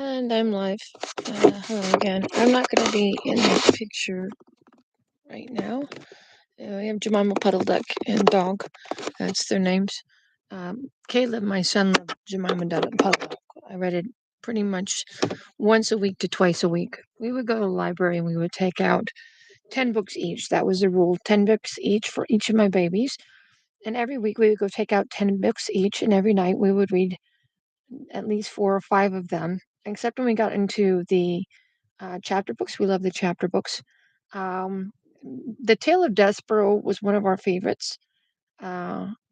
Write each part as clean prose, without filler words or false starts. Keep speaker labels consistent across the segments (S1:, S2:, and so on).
S1: And I'm live. Hello again. I'm not going to be in the picture right now. We have Jemima Puddle Duck and Dog. That's their names. Caleb, my son, loved Jemima Puddle Duck. I read it pretty much once a week to twice a week. We would go to the library and we would take out 10 books each. That was the rule, 10 books each for each of my babies. And every week we would go take out 10 books each, and every night we would read at least 4 or 5 of them, except when we got into the chapter books. We love the chapter books. The Tale of Despereaux was one of our favorites.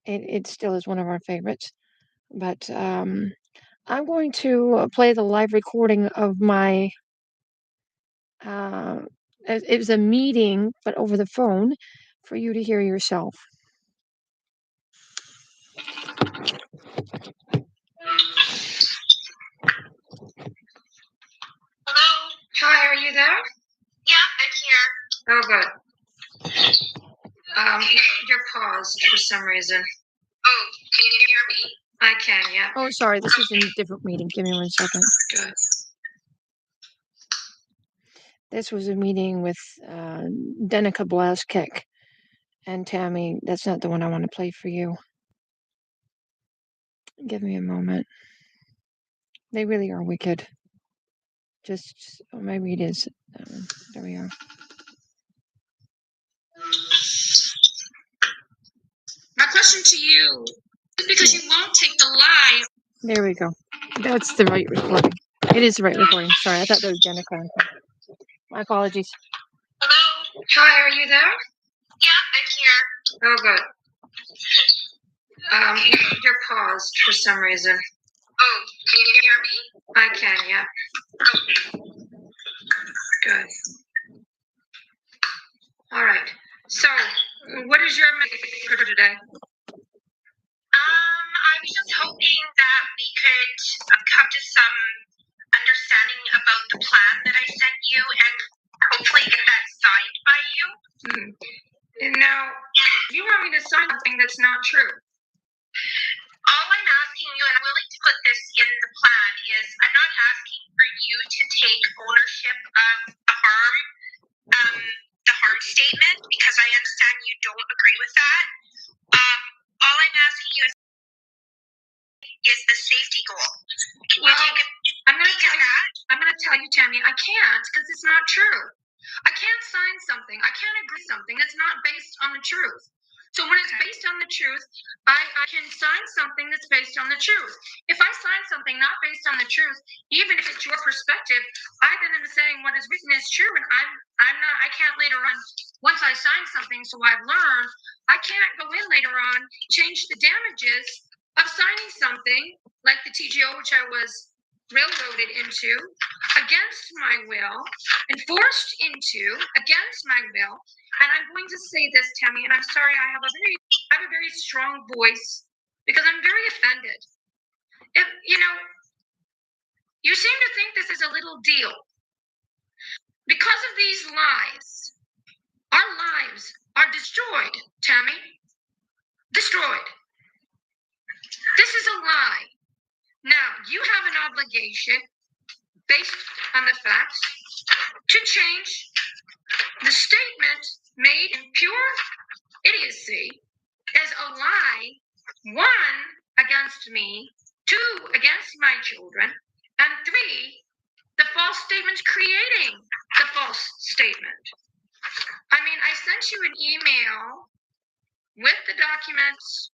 S1: It still is one of our favorites. But I'm going to play the live recording of my. It was a meeting, but over the phone, for you to hear yourself.
S2: Hello?
S1: Hi, are you there?
S2: Yeah, I'm here.
S1: Oh, good. You're paused for some reason.
S2: Oh, can you hear me?
S1: I can, yeah. Oh, sorry, this is a different meeting. Give me 1 second.
S2: Good.
S1: This was a meeting with Denica Blaskek and Tammy. That's not the one I want to play for you. Give me a moment. They really are wicked. Maybe it is. There we are.
S2: My question to you is because you won't take the lie.
S1: There we go. That's the right recording. It is the right recording. Sorry, I thought that was Denica. My apologies.
S2: Hello?
S1: Hi, are you there?
S2: Yeah, I'm here.
S1: Oh, good. You're paused for some reason.
S2: Oh, can you hear me?
S1: I can, yeah.
S2: Oh.
S1: Good. All right. So, what is your message for today?
S2: I was just hoping that we could come to some understanding about the plan that I sent you and hopefully get that signed by you.
S1: Now, you want me to sign something that's not true?
S2: All I'm asking you, and I'm willing to put this in the plan, is I'm not asking for you to take ownership of the harm statement, because I understand you don't agree with that. All I'm asking you is the safety goal. Can you take it?
S1: I'm going to tell you, Tammy, I can't, because it's not true. I can't sign something. I can't agree something that's not based on the truth. So when it's based on the truth, I can sign something that's based on the truth. If I sign something not based on the truth, even if it's your perspective, I then am saying what is written is true, and I can't later on, once I sign something, so I've learned, I can't go in later on, change the damages of signing something like the TGO, which I was railroaded into against my will and forced into against my will. And I'm going to say this, Tammy, and I'm sorry, I have a very strong voice because I'm very offended. You seem to think this is a little deal. Because of these lies, our lives are destroyed, Tammy. Destroyed. This is a lie. Now, you have an obligation, based on the facts, to change the statement made in pure idiocy as a lie, 1, against me, 2, against my children, and 3, the false statements creating the false statement. I mean, I sent you an email with the documents.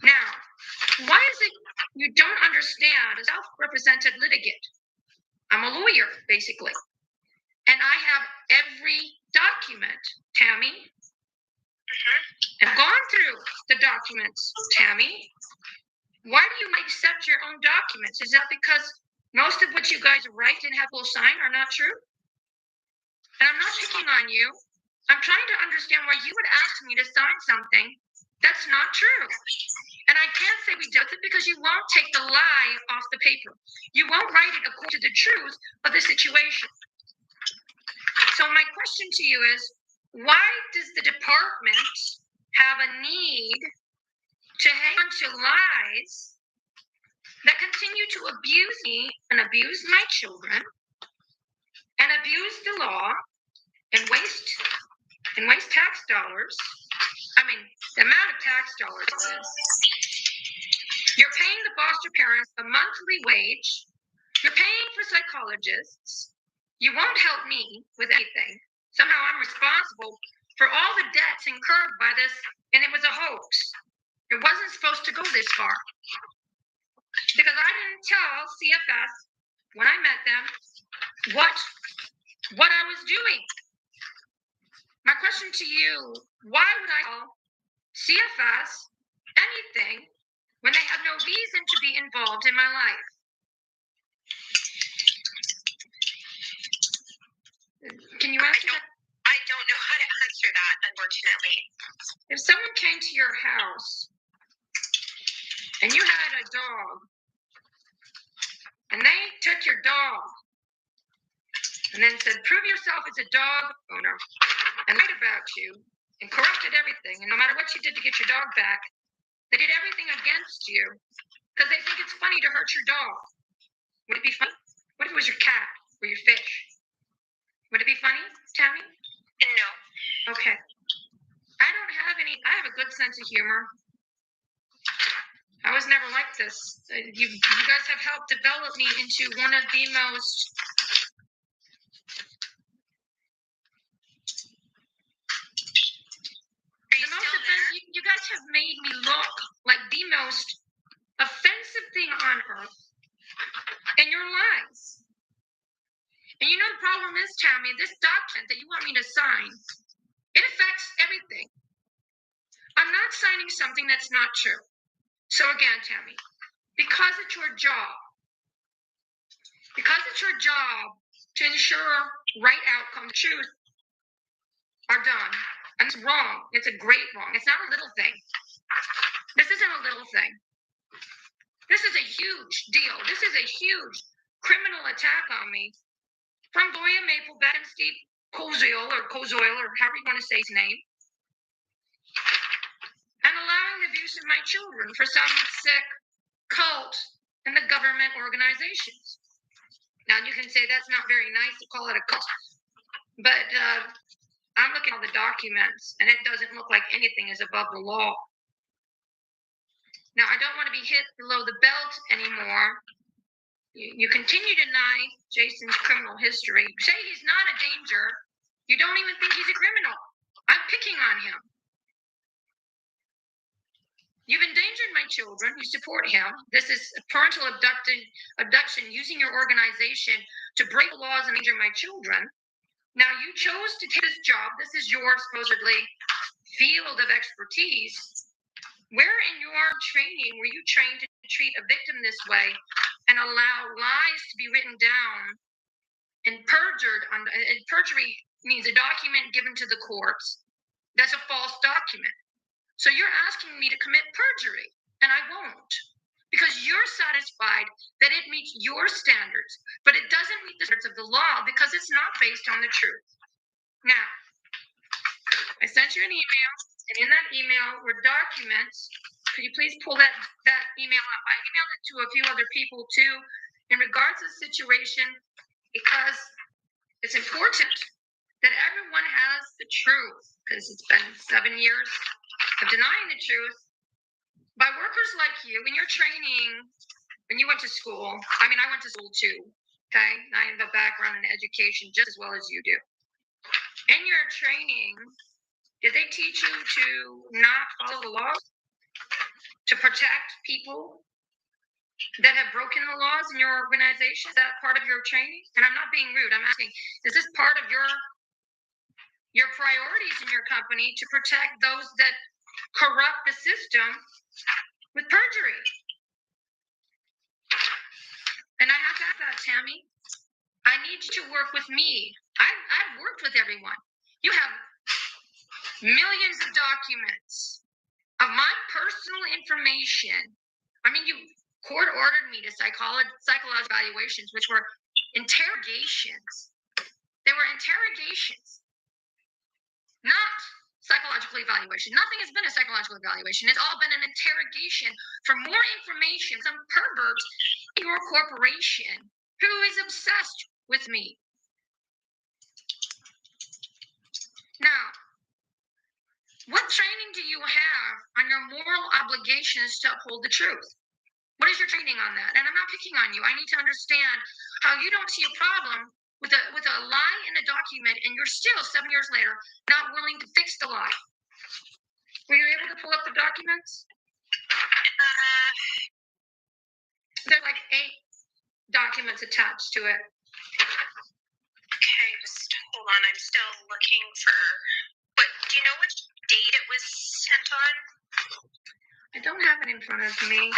S1: Now, why is it you don't understand a self-represented litigant? I'm a lawyer, basically. And I have every document, Tammy. I've gone through the documents, Tammy. Why do you accept your own documents? Is that because most of what you guys write and have people sign are not true? And I'm not picking on you. I'm trying to understand why you would ask me to sign something that's not true. And I can't say we did it because you won't take the lie off the paper. You won't write it according to the truth of the situation. So my question to you is, why does the department have a need to hang on to lies
S2: that continue to abuse me and abuse my children and abuse the law and waste tax dollars. I mean, the amount of tax dollars it is. You're paying the foster parents a monthly wage. You're paying for psychologists. You won't help me with anything. Somehow I'm responsible for all the debts incurred by this, and it was a hoax. It wasn't supposed to go this far. Because I didn't tell CFS when I met them what I was doing. My question to you, why would I tell CFS anything when they have no reason to be involved in my life? Can you answer that?
S3: I don't know how to answer that, unfortunately.
S2: If someone came to your house and you had a dog and they took your dog and then said, prove yourself as a dog owner and lied about you and corrupted everything, and no matter what you did to get your dog back, they did everything against you because they think it's funny to hurt your dog. Would it be funny? What if it was your cat or your fish? Would it be funny, Tammy?
S3: No.
S2: Okay. I have a good sense of humor. I was never like this. You guys have helped develop me into one of the most you guys have made me look like the most offensive thing on earth in your lives. And you know the problem is, Tammy, this document that you want me to sign, it affects everything. I'm not signing something that's not true. So again, Tammy, because it's your job to ensure right outcome, truth are done. And it's wrong. It's a great wrong. It's not a little thing. This isn't a little thing. This is a huge deal. This is a huge criminal attack on me from Gloria Maplebeck and Steve Kozoil or however you want to say his name, and allowing the abuse of my children for some sick cult and the government organizations. Now you can say that's not very nice to call it a cult, but I'm looking at all the documents and it doesn't look like anything is above the law. Now I don't want to be hit below the belt anymore. You continue to deny Jason's criminal history. You say he's not a danger. You don't even think he's a criminal. I'm picking on him. You've endangered my children. You support him. This is parental abduction using your organization to break the laws and endanger my children. Now, you chose to take this job. This is your supposedly field of expertise. Where in your training were you trained to treat a victim this way and allow lies to be written down and perjured? Perjury means a document given to the courts. That's a false document. So you're asking me to commit perjury, and I won't, because you're satisfied that it meets your standards, but it doesn't meet the standards of the law because it's not based on the truth. Now, I sent you an email, and in that email were documents. Could you please pull that email up? I emailed it to a few other people too in regards to the situation because it's important that everyone has the truth, because it's been 7 years of denying the truth by workers like you in your training when you went to school. I mean, I went to school too, okay? I have a background in education just as well as you do. In your training, did they teach you to not follow the law, to protect people that have broken the laws in your organization? Is that part of your training? And I'm not being rude. I'm asking, is this part of your priorities in your company to protect those that corrupt the system with perjury? And I have to ask that, Tammy. I need you to work with me. I've worked with everyone. You have millions of documents of my personal information. I mean, you court ordered me to psychological evaluations, which were interrogations. They were interrogations, not psychological evaluation. Nothing has been a psychological evaluation. It's all been an interrogation for more information. Some pervert in your corporation who is obsessed with me. Now, what training do you have on your moral obligations to uphold the truth? What is your training on that? And I'm not picking on you. I need to understand how you don't see a problem with a lie in a document, and you're still 7 years later not willing to fix the lie. Were you able to pull up the documents? There are like 8 documents attached to it.
S3: Okay, just hold on. I'm still looking for. What? Do you know which date it was sent on?
S2: I don't have it in front of me.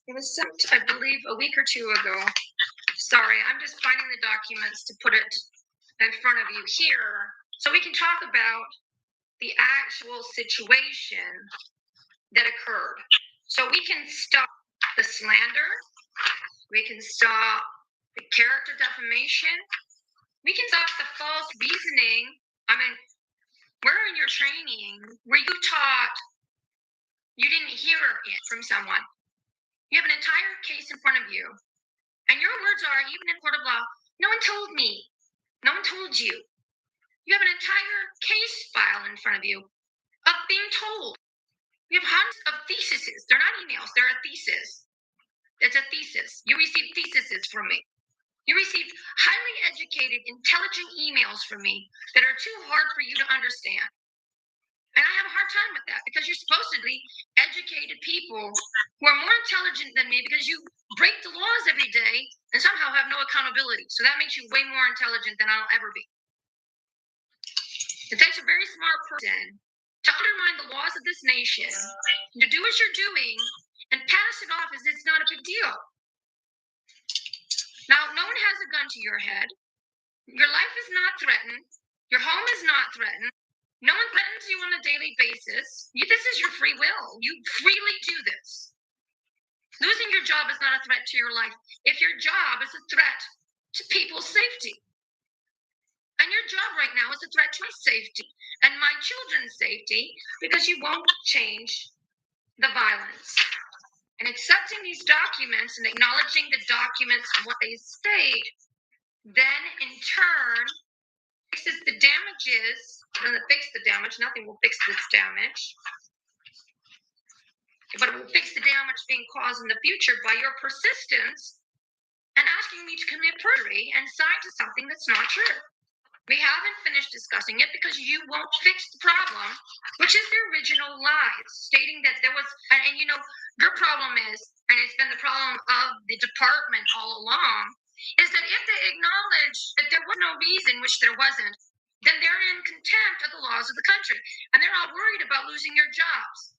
S2: It was sent, I believe, a week or 2 ago. Sorry, I'm just finding the documents to put it in front of you here so we can talk about the actual situation that occurred. So we can stop the slander, we can stop the character defamation, we can stop the false reasoning. I mean, where in your training were you taught you didn't hear it from someone? You have an entire case in front of you, and your words are, even in court of law, no one told me, no one told you. You have an entire case file in front of you of being told. You have hundreds of theses. They're not emails, they're a thesis. It's a thesis. You received theses from me. You received highly educated, intelligent emails from me that are too hard for you to understand. And I have a hard time with that because you're supposedly educated people who are more intelligent than me because you break the laws every day and somehow have no accountability. So that makes you way more intelligent than I'll ever be. It takes a very smart person to undermine the laws of this nation, to do what you're doing, and pass it off as it's not a big deal. Now, no one has a gun to your head. Your life is not threatened. Your home is not threatened. No one threatens you on a daily basis. This is your free will. You freely do this. Losing your job is not a threat to your life if your job is a threat to people's safety. And your job right now is a threat to my safety and my children's safety because you won't change the violence. And accepting these documents and acknowledging the documents and what they state, then in turn fixes the damages. Doesn't fix the damage. Nothing will fix this damage. But it will fix the damage being caused in the future by your persistence and asking me to commit perjury and sign to something that's not true. We haven't finished discussing it because you won't fix the problem, which is the original lies, stating that there was, and you know, your problem is, and it's been the problem of the department all along, is that if they acknowledge that there was no reason, which there wasn't, then they're in contempt of the laws of the country, and they're all worried about losing your jobs.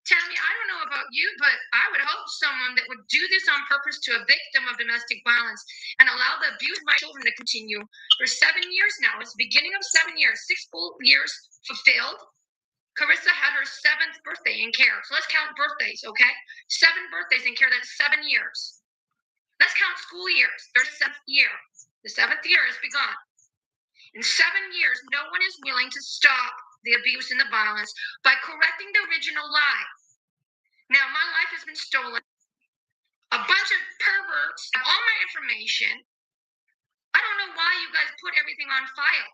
S2: Tammy, I don't know about you, but I would hope someone that would do this on purpose to a victim of domestic violence and allow the abuse of my children to continue for 7 years now. It's the beginning of 7 years, 6 full years fulfilled. Carissa had her 7th birthday in care. So let's count birthdays, okay? 7 birthdays in care, that's 7 years. Let's count school years, 37th year. The 7th year has begun. In 7 years, no one is willing to stop the abuse and the violence by correcting the original lie. Now, my life has been stolen. A bunch of perverts have all my information. I don't know why you guys put everything on file.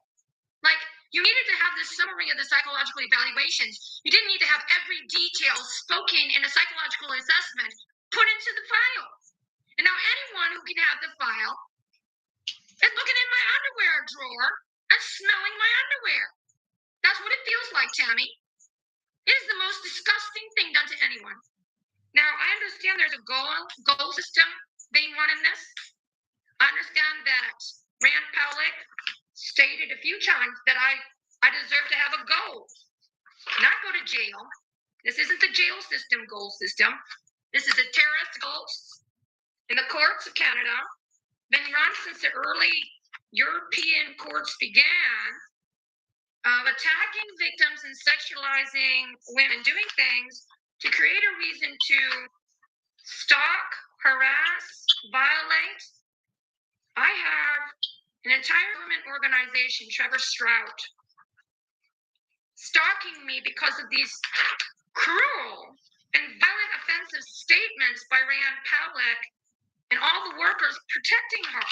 S2: Like, you needed to have the summary of the psychological evaluations. You didn't need to have every detail spoken in a psychological assessment put into the file. And now anyone who can have the file is looking in my underwear drawer and smelling my underwear. That's what it feels like, Tammy. It is the most disgusting thing done to anyone. Now, I understand there's a goal system being run in this. I understand that Rand Powlick stated a few times that I deserve to have a goal, not go to jail. This isn't the jail system goal system. This is a terrorist goal in the courts of Canada, been run since the early European courts began, of attacking victims and sexualizing women, doing things to create a reason to stalk, harass, violate. I have an entire government organization, Trevor Strout, stalking me because of these cruel and violent offensive statements by Rand Pawlik and all the workers protecting her.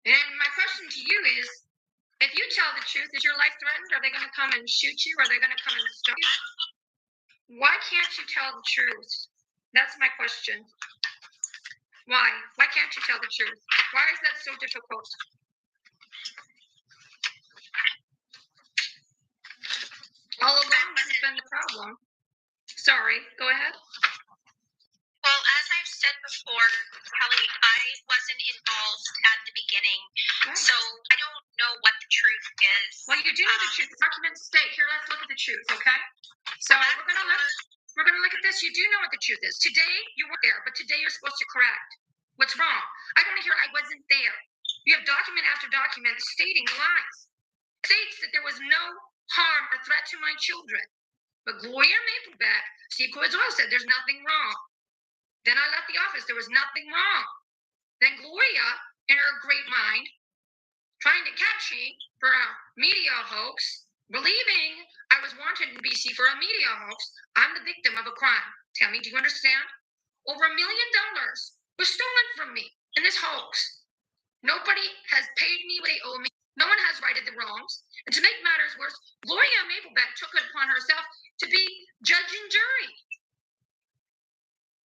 S2: And my question to you is, if you tell the truth, is your life threatened? Are they going to come and shoot you? Are they going to come and stop you? Why can't you tell the truth? That's my question. Why? Why can't you tell the truth? Why is that so difficult? All along, this has been the problem. Sorry, go ahead.
S3: Well, as I've said before, Kelly, I wasn't involved at the beginning, so I don't know what the truth is.
S2: Well, you do know the truth. The documents state here. Let's look at the truth, okay? So we're gonna look at this. You do know what the truth is. Today you weren't there, but today you're supposed to correct what's wrong. I don't hear I wasn't there. You have document after document stating lies. It states that there was no harm or threat to my children. But Gloria Mapleback, Steve Coizoil said there's nothing wrong. Then I left the office. There was nothing wrong. Then Gloria, in her great mind, trying to catch me for a media hoax, believing I was wanted in BC for a media hoax, I'm the victim of a crime. Tammy, do you understand? Over $1 million was stolen from me in this hoax. Nobody has paid me what they owe me. No one has righted the wrongs. And to make matters worse, Gloria Mapleback took it upon herself to be judge and jury.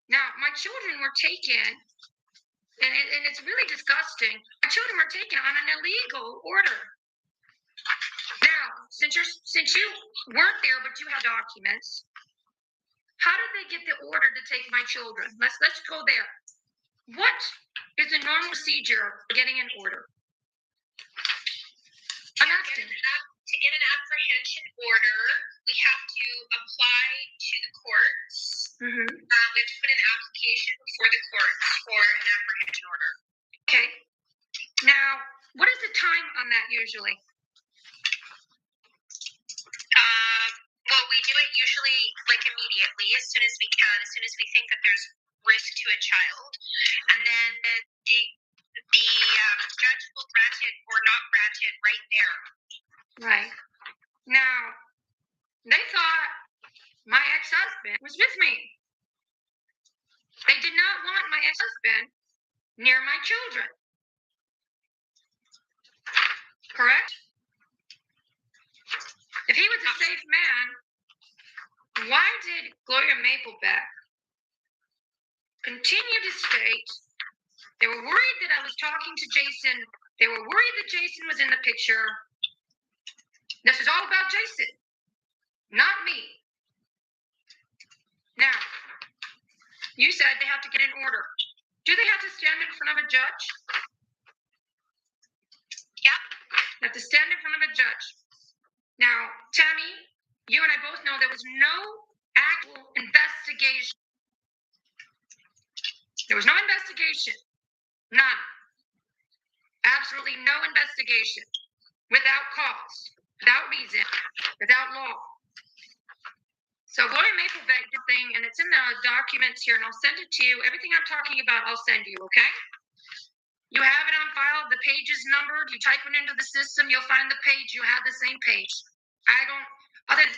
S2: Now, my children were taken, and it's really disgusting. My children were taken on an illegal order. Now, since you weren't there, but you had documents, how did they get the order to take my children? Let's go there. What is the normal procedure for getting an order? I'm asking.
S3: To get an apprehension order, we have to apply to the courts.
S2: Mm-hmm.
S3: We have to put an application before the courts for an apprehension order.
S2: Okay. Now, what is the time on that usually?
S3: Well, we do it usually like immediately, as soon as we can, as soon as we think that there's risk to a child. And then the judge will grant it or not grant it right there.
S2: Right. Now, they thought my ex-husband was with me. They did not want my ex-husband near my children. Correct? If he was a safe man, why did Gloria Mapleback continue to state they were worried that I was talking to Jason? They were worried that Jason was in the picture. This is all about Jason, not me. Now, you said they have to get an order. Do they have to stand in front of a judge?
S3: Yep.
S2: They have to stand in front of a judge. Now, Tammy, you and I both know there was no actual investigation. There was no investigation. None. Absolutely no investigation. Without cause, without reason, without law. So Gloria Mapleback did the thing, and it's in the documents here, and I'll send it to you. Everything I'm talking about, I'll send you, okay? You have it on file. The page is numbered. You type it into the system, you'll find the page. You have the same page. Other than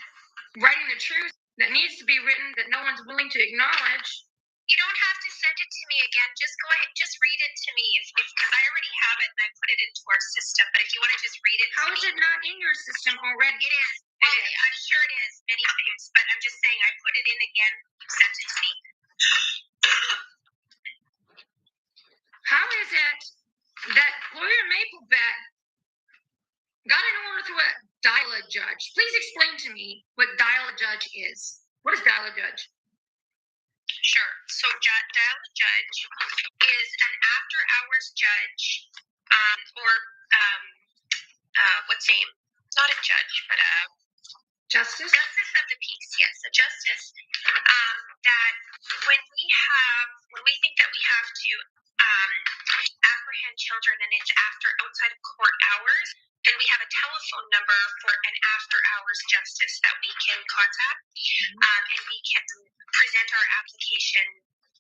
S2: writing the truth that needs to be written that no one's willing to acknowledge.
S3: You don't have to send it to me again. Just go ahead, just read it to me, because I already have it and I put it into our system. But if you want to just read it,
S2: how is it not in your system already?
S3: It is. Well, I'm sure it is many times, but I'm just saying I put it in again. You sent it to me.
S2: How is it that Gloria Mapleback got an order through a dial-a judge? Please explain to me what dial-a judge is. What is dial-a judge?
S3: Sure. So dial-a judge is an after-hours judge, what's name? Not a judge, but a
S2: justice.
S3: Justice of the peace. Yes, a justice that when we think that we have to apprehend children and it's outside of court hours, then we have a telephone number for an after-hours justice that we can contact, and we can present our application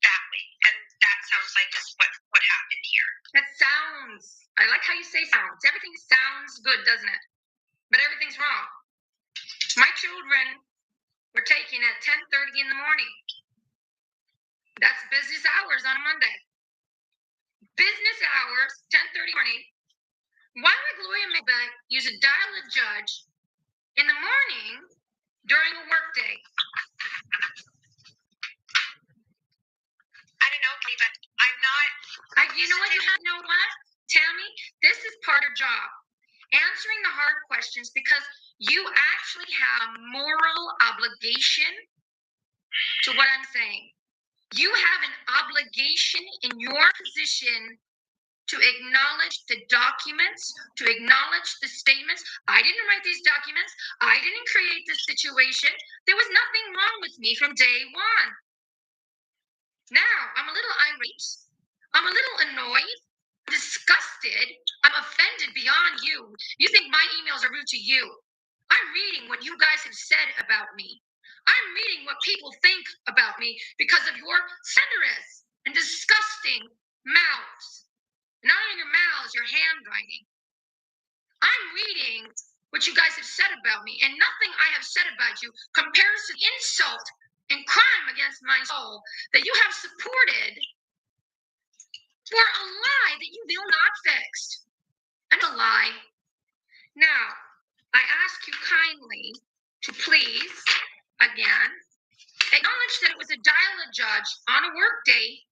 S3: that way. And that sounds like what happened here.
S2: I like how you say sounds. Everything sounds good, doesn't it? But everything at 10:30 in the morning. That's business hours on a Monday. Business hours, 10:30 morning. Why would Gloria Maybach use a dial-a judge in the morning during a workday?
S3: I don't know, but I'm not.
S2: You know what, Tammy? This is part of your job. Answering the hard questions, because you actually have a moral obligation to what I'm saying. You have an obligation in your position to acknowledge the documents, to acknowledge the statements. I didn't write these documents. I didn't create this situation. There was nothing wrong with me from day one. Now, I'm a little irate. I'm a little annoyed, disgusted. I'm offended beyond you. You think my emails are rude to you. I'm reading what you guys have said about me. I'm reading what people think about me because of your slanderous and disgusting mouths. Not in your mouths, your handwriting. I'm reading what you guys have said about me, and nothing I have said about you compares to the insult and crime against my soul that you have supported for a lie that you will not fix. And a lie. Now, I ask you kindly to please, again, acknowledge that it was a dial-a judge on a work day,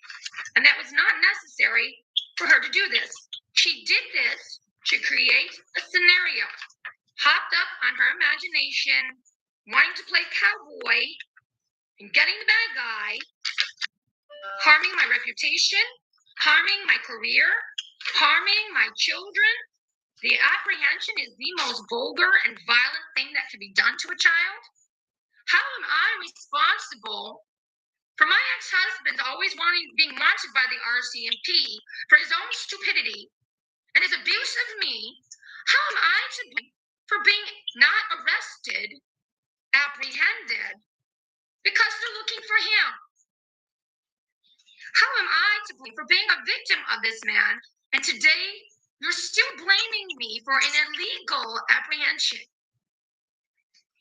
S2: and that was not necessary for her to do this. She did this to create a scenario, hopped up on her imagination, wanting to play cowboy and getting the bad guy, harming my reputation, harming my career, harming my children. The apprehension is the most vulgar and violent thing that can be done to a child. How am I responsible for my ex-husband always being wanted by the RCMP for his own stupidity and his abuse of me? How am I to blame for being not arrested, apprehended, because they're looking for him? How am I to blame for being a victim of this man, and today you're still blaming me for an illegal apprehension?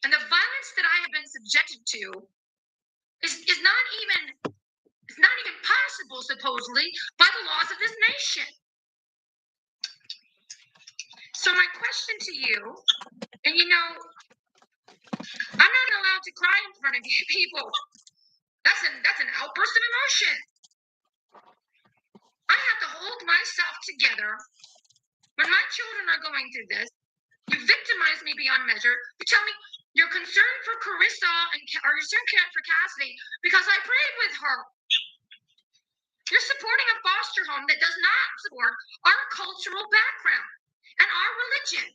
S2: And the violence that I have been subjected to is not even possible, supposedly, by the laws of this nation. So my question to you, and I'm not allowed to cry in front of you people. That's an outburst of emotion. I have to hold myself together when my children are going through this. You victimize me beyond measure. You tell me you're concerned for Carissa or you're concerned for Cassidy because I prayed with her. You're supporting a foster home that does not support our cultural background and our religion.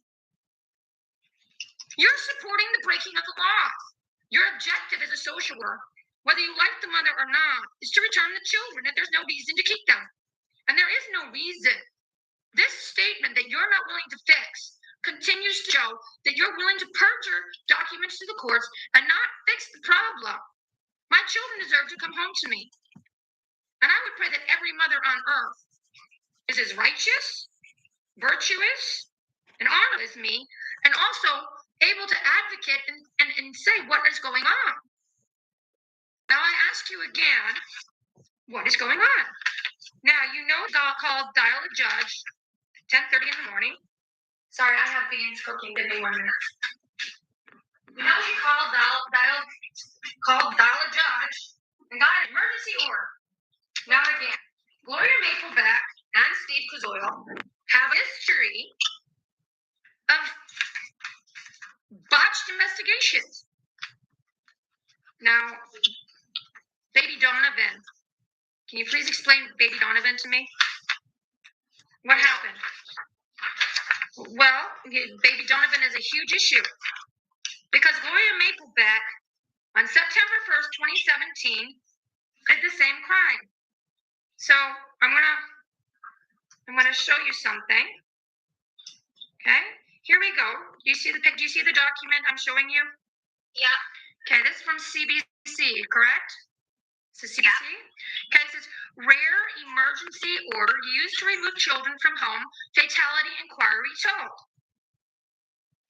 S2: You're supporting the breaking of the laws. Your objective as a social worker, whether you like the mother or not, is to return the children if there's no reason to keep them. And there is no reason. This statement that you're not willing to fix continues to show that you're willing to perjure documents to the courts and not fix the problem. My children deserve to come home to me. And I would pray that every mother on earth is as righteous, virtuous, and honorable as me, and also able to advocate and say what is going on. Now I ask you again, what is going on? Now, called dial-a judge, 10:30 in the morning. Sorry, I have beans cooking. Give me 1 minute. She called dial-a judge and got an emergency order. Now again, Gloria Mapleback and Steve Kazoil have a history of botched investigations. Now, Baby Donovan, can you please explain Baby Donovan to me? What happened? Well, Baby Donovan is a huge issue because Gloria Mapleback on September 1st, 2017, did the same crime. So I'm gonna show you something. Okay, here we go. Do you see the document I'm showing you?
S3: Yeah.
S2: Okay, this is from CBC, correct? It's CBC? Yeah. Okay, it says rare emergency order used to remove children from home, fatality inquiry told.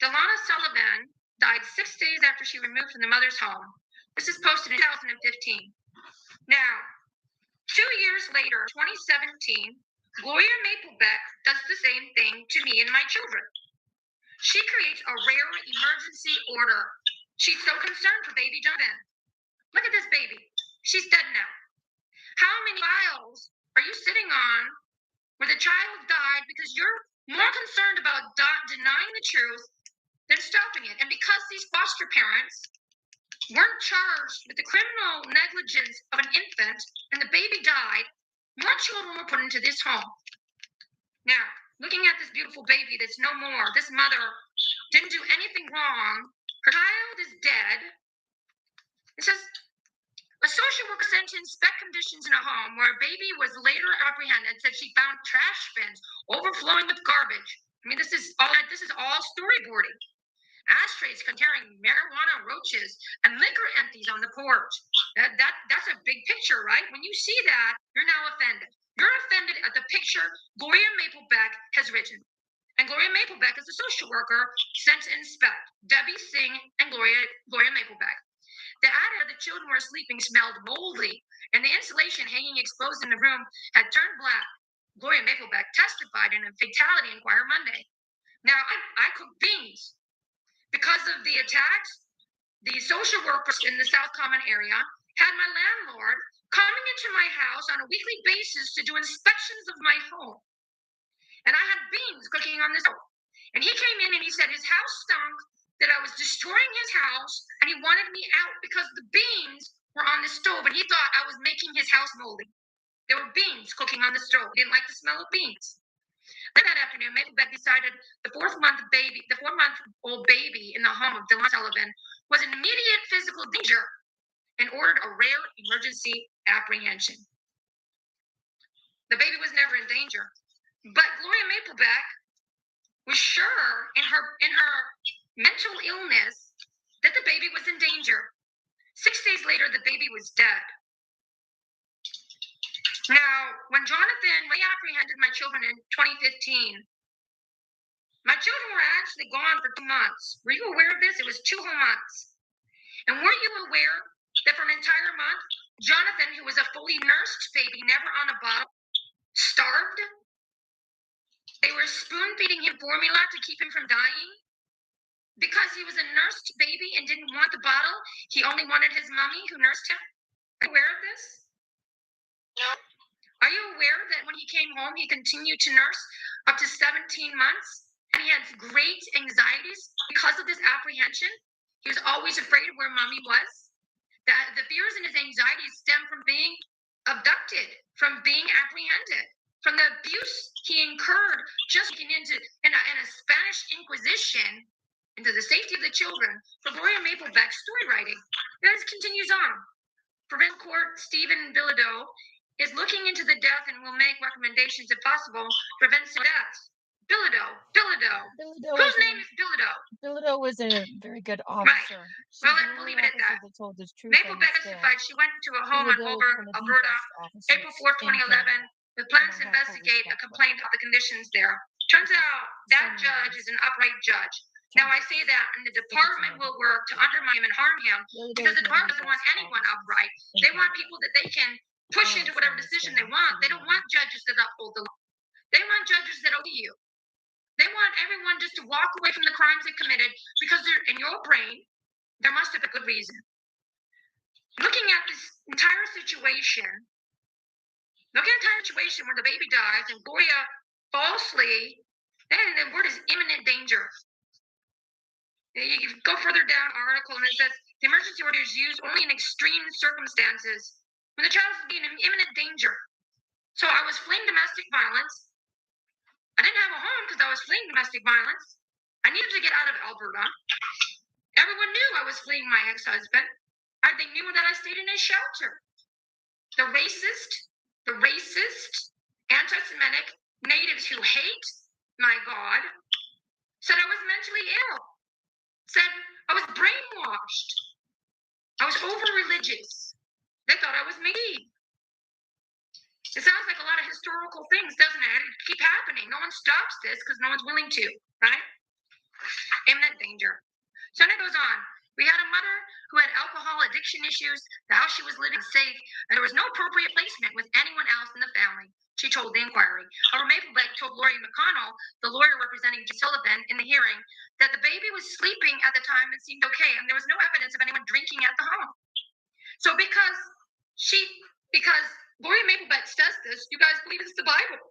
S2: Delana Sullivan died 6 days after she removed from the mother's home. This is posted in 2015. Now, 2 years later, 2017, Gloria Maplebeck does the same thing to me and my children. She creates a rare emergency order. She's so concerned for baby Jonathan. Look at this baby. She's dead now. How many files are you sitting on where the child died because you're more concerned about denying the truth than stopping it? And because these foster parents weren't charged with the criminal negligence of an infant and the baby died, more children were put into this home. Now, looking at this beautiful baby that's no more, this mother didn't do anything wrong. Her child is dead. It says, a social worker sent to inspect conditions in a home where a baby was later apprehended, said she found trash bins overflowing with garbage. I mean, this is all storyboarding. Ashtrays containing marijuana roaches and liquor empties on the porch. That's a big picture, right? When you see that, you're now offended. You're offended at the picture Gloria Maplebeck has written. And Gloria Maplebeck is a social worker sent to inspect. Debbie Singh and Gloria Maplebeck. The attic where the children were sleeping smelled moldy, and the insulation hanging exposed in the room had turned black. Gloria Maplebeck testified in a fatality inquiry Monday. Now, I cook beans. Because of the attacks, the social workers in the South Common area had my landlord coming into my house on a weekly basis to do inspections of my home. And I had beans cooking on the stove. And he came in and he said his house stunk, that I was destroying his house, and he wanted me out because the beans were on the stove, and he thought I was making his house moldy. There were beans cooking on the stove. He didn't like the smell of beans. Then that afternoon, Maplebeck decided the 4-month-old baby in the home of Dylan Sullivan was in immediate physical danger and ordered a rare emergency apprehension. The baby was never in danger, but Gloria Maplebeck was sure in her mental illness that the baby was in danger. 6 days later, the baby was dead. Now, when Jonathan apprehended my children in 2015, my children were actually gone for 2 months. Were you aware of this? It was 2 whole months. And were you aware that for an entire month, Jonathan, who was a fully nursed baby, never on a bottle, starved? They were spoon feeding him formula to keep him from dying. Because he was a nursed baby and didn't want the bottle, he only wanted his mommy who nursed him. Are you aware of this?
S3: No.
S2: Are you aware that when he came home, he continued to nurse up to 17 months? And he had great anxieties because of this apprehension. He was always afraid of where mommy was. That the fears and his anxieties stem from being abducted, from being apprehended, from the abuse he incurred just getting into in a Spanish Inquisition into the safety of the children for Gloria Maplebeck's story writing. This continues on. Provincial Court Stephen Bilodeau is looking into the death and will make recommendations, if possible, to prevent deaths. Bilodeau. Whose name is Bilodeau?
S1: Bilodeau was a very good officer.
S2: Right. Well, we'll leave it at that. Maplebeck testified she went to a home on Alberta, April 4th, 2011, with plans to investigate a complaint of the conditions there. Turns out that judge is an upright judge. Now, I say that, and the department will work to undermine him and harm him, because the department doesn't want anyone upright. They want people that they can push into whatever decision they want. They don't want judges that uphold the law. They want judges that obey you. They want everyone just to walk away from the crimes they committed, because they're in your brain, there must have been a good reason. Looking at this entire situation where the baby dies and Gloria falsely, and the word is imminent danger. You go further down the article and it says the emergency order is used only in extreme circumstances when the child is in imminent danger. So I was fleeing domestic violence. I didn't have a home because I was fleeing domestic violence. I needed to get out of Alberta. Everyone knew I was fleeing my ex-husband. They knew that I stayed in a shelter. The racist, anti-Semitic natives who hate my God said I was mentally ill. Said I was brainwashed. I was over-religious. They thought I was me. It sounds like a lot of historical things, doesn't it? It keep happening. No one stops this because no one's willing to, right? Imminent danger. So then it goes on. We had a mother who had alcohol addiction issues, the house she was living was safe, and there was no appropriate placement with anyone else in the family, she told the inquiry. However, Maplebeck told Lori McConnell, the lawyer representing J. Sullivan in the hearing, that the baby was sleeping at the time and seemed okay, and there was no evidence of anyone drinking at the home. So because Lori Maplebeck says this, you guys believe it's the Bible.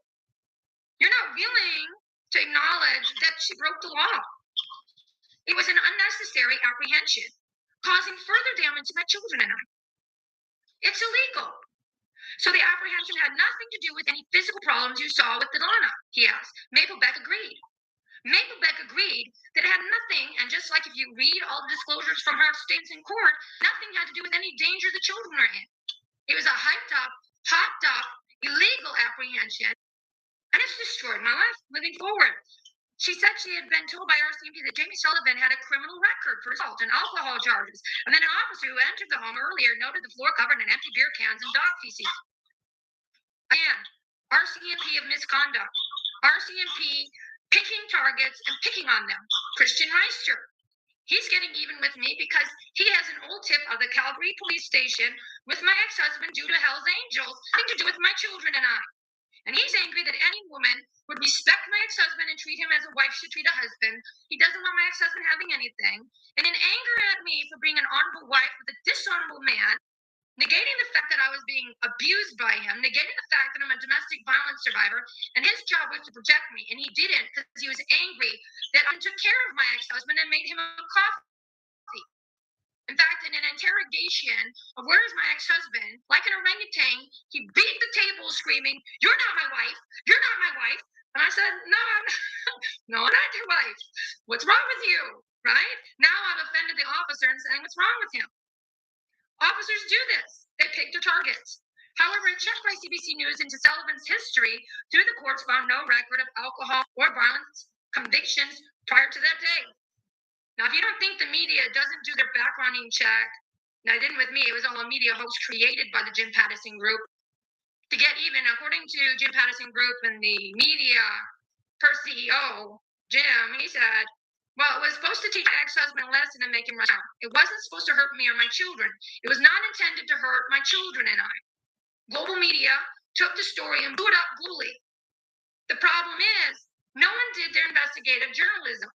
S2: You're not willing to acknowledge that she broke the law. It was an unnecessary apprehension, causing further damage to my children and I. It's illegal. So the apprehension had nothing to do with any physical problems you saw with Donna, he asked. Maplebeck agreed. Maplebeck agreed that it had nothing, and just like if you read all the disclosures from her statements in court, nothing had to do with any danger the children are in. It was a hyped up, topped up, illegal apprehension, and it's destroyed my life moving forward. She said she had been told by RCMP that Jamie Sullivan had a criminal record for assault and alcohol charges, and then an officer who entered the home earlier noted the floor covered in empty beer cans and dog feces. Again, RCMP of misconduct. RCMP picking targets and picking on them. Christian Reister. He's getting even with me because he has an old tip of the Calgary police station with my ex-husband due to Hell's Angels, nothing to do with my children and I. And he's angry that any woman would respect my ex-husband and treat him as a wife should treat a husband. He doesn't want my ex-husband having anything. And in anger at me for being an honorable wife with a dishonorable man, negating the fact that I was being abused by him, negating the fact that I'm a domestic violence survivor, and his job was to protect me, and he didn't because he was angry that I took care of my ex-husband and made him a coffee. In fact, in an interrogation of where is my ex-husband, like an orangutan, he beat the table screaming, "You're not my wife! You're not my wife!" And I said, "No, I'm not your wife. What's wrong with you?" Right? Now I've offended the officer and saying, "What's wrong with him?" Officers do this. They pick their targets. However, a check by CBC News into Sullivan's history through the courts found no record of alcohol or violence convictions prior to that day. Now, if you don't think the media doesn't do their backgrounding check, now it didn't with me, it was all a media hoax created by the Jim Pattison Group to get even. According to Jim Pattison Group and the media per CEO, Jim, he said, well, it was supposed to teach my ex-husband a lesson and make him run out. It wasn't supposed to hurt me or my children. It was not intended to hurt my children and I. Global media took the story and blew it up globally. The problem is, no one did their investigative journalism.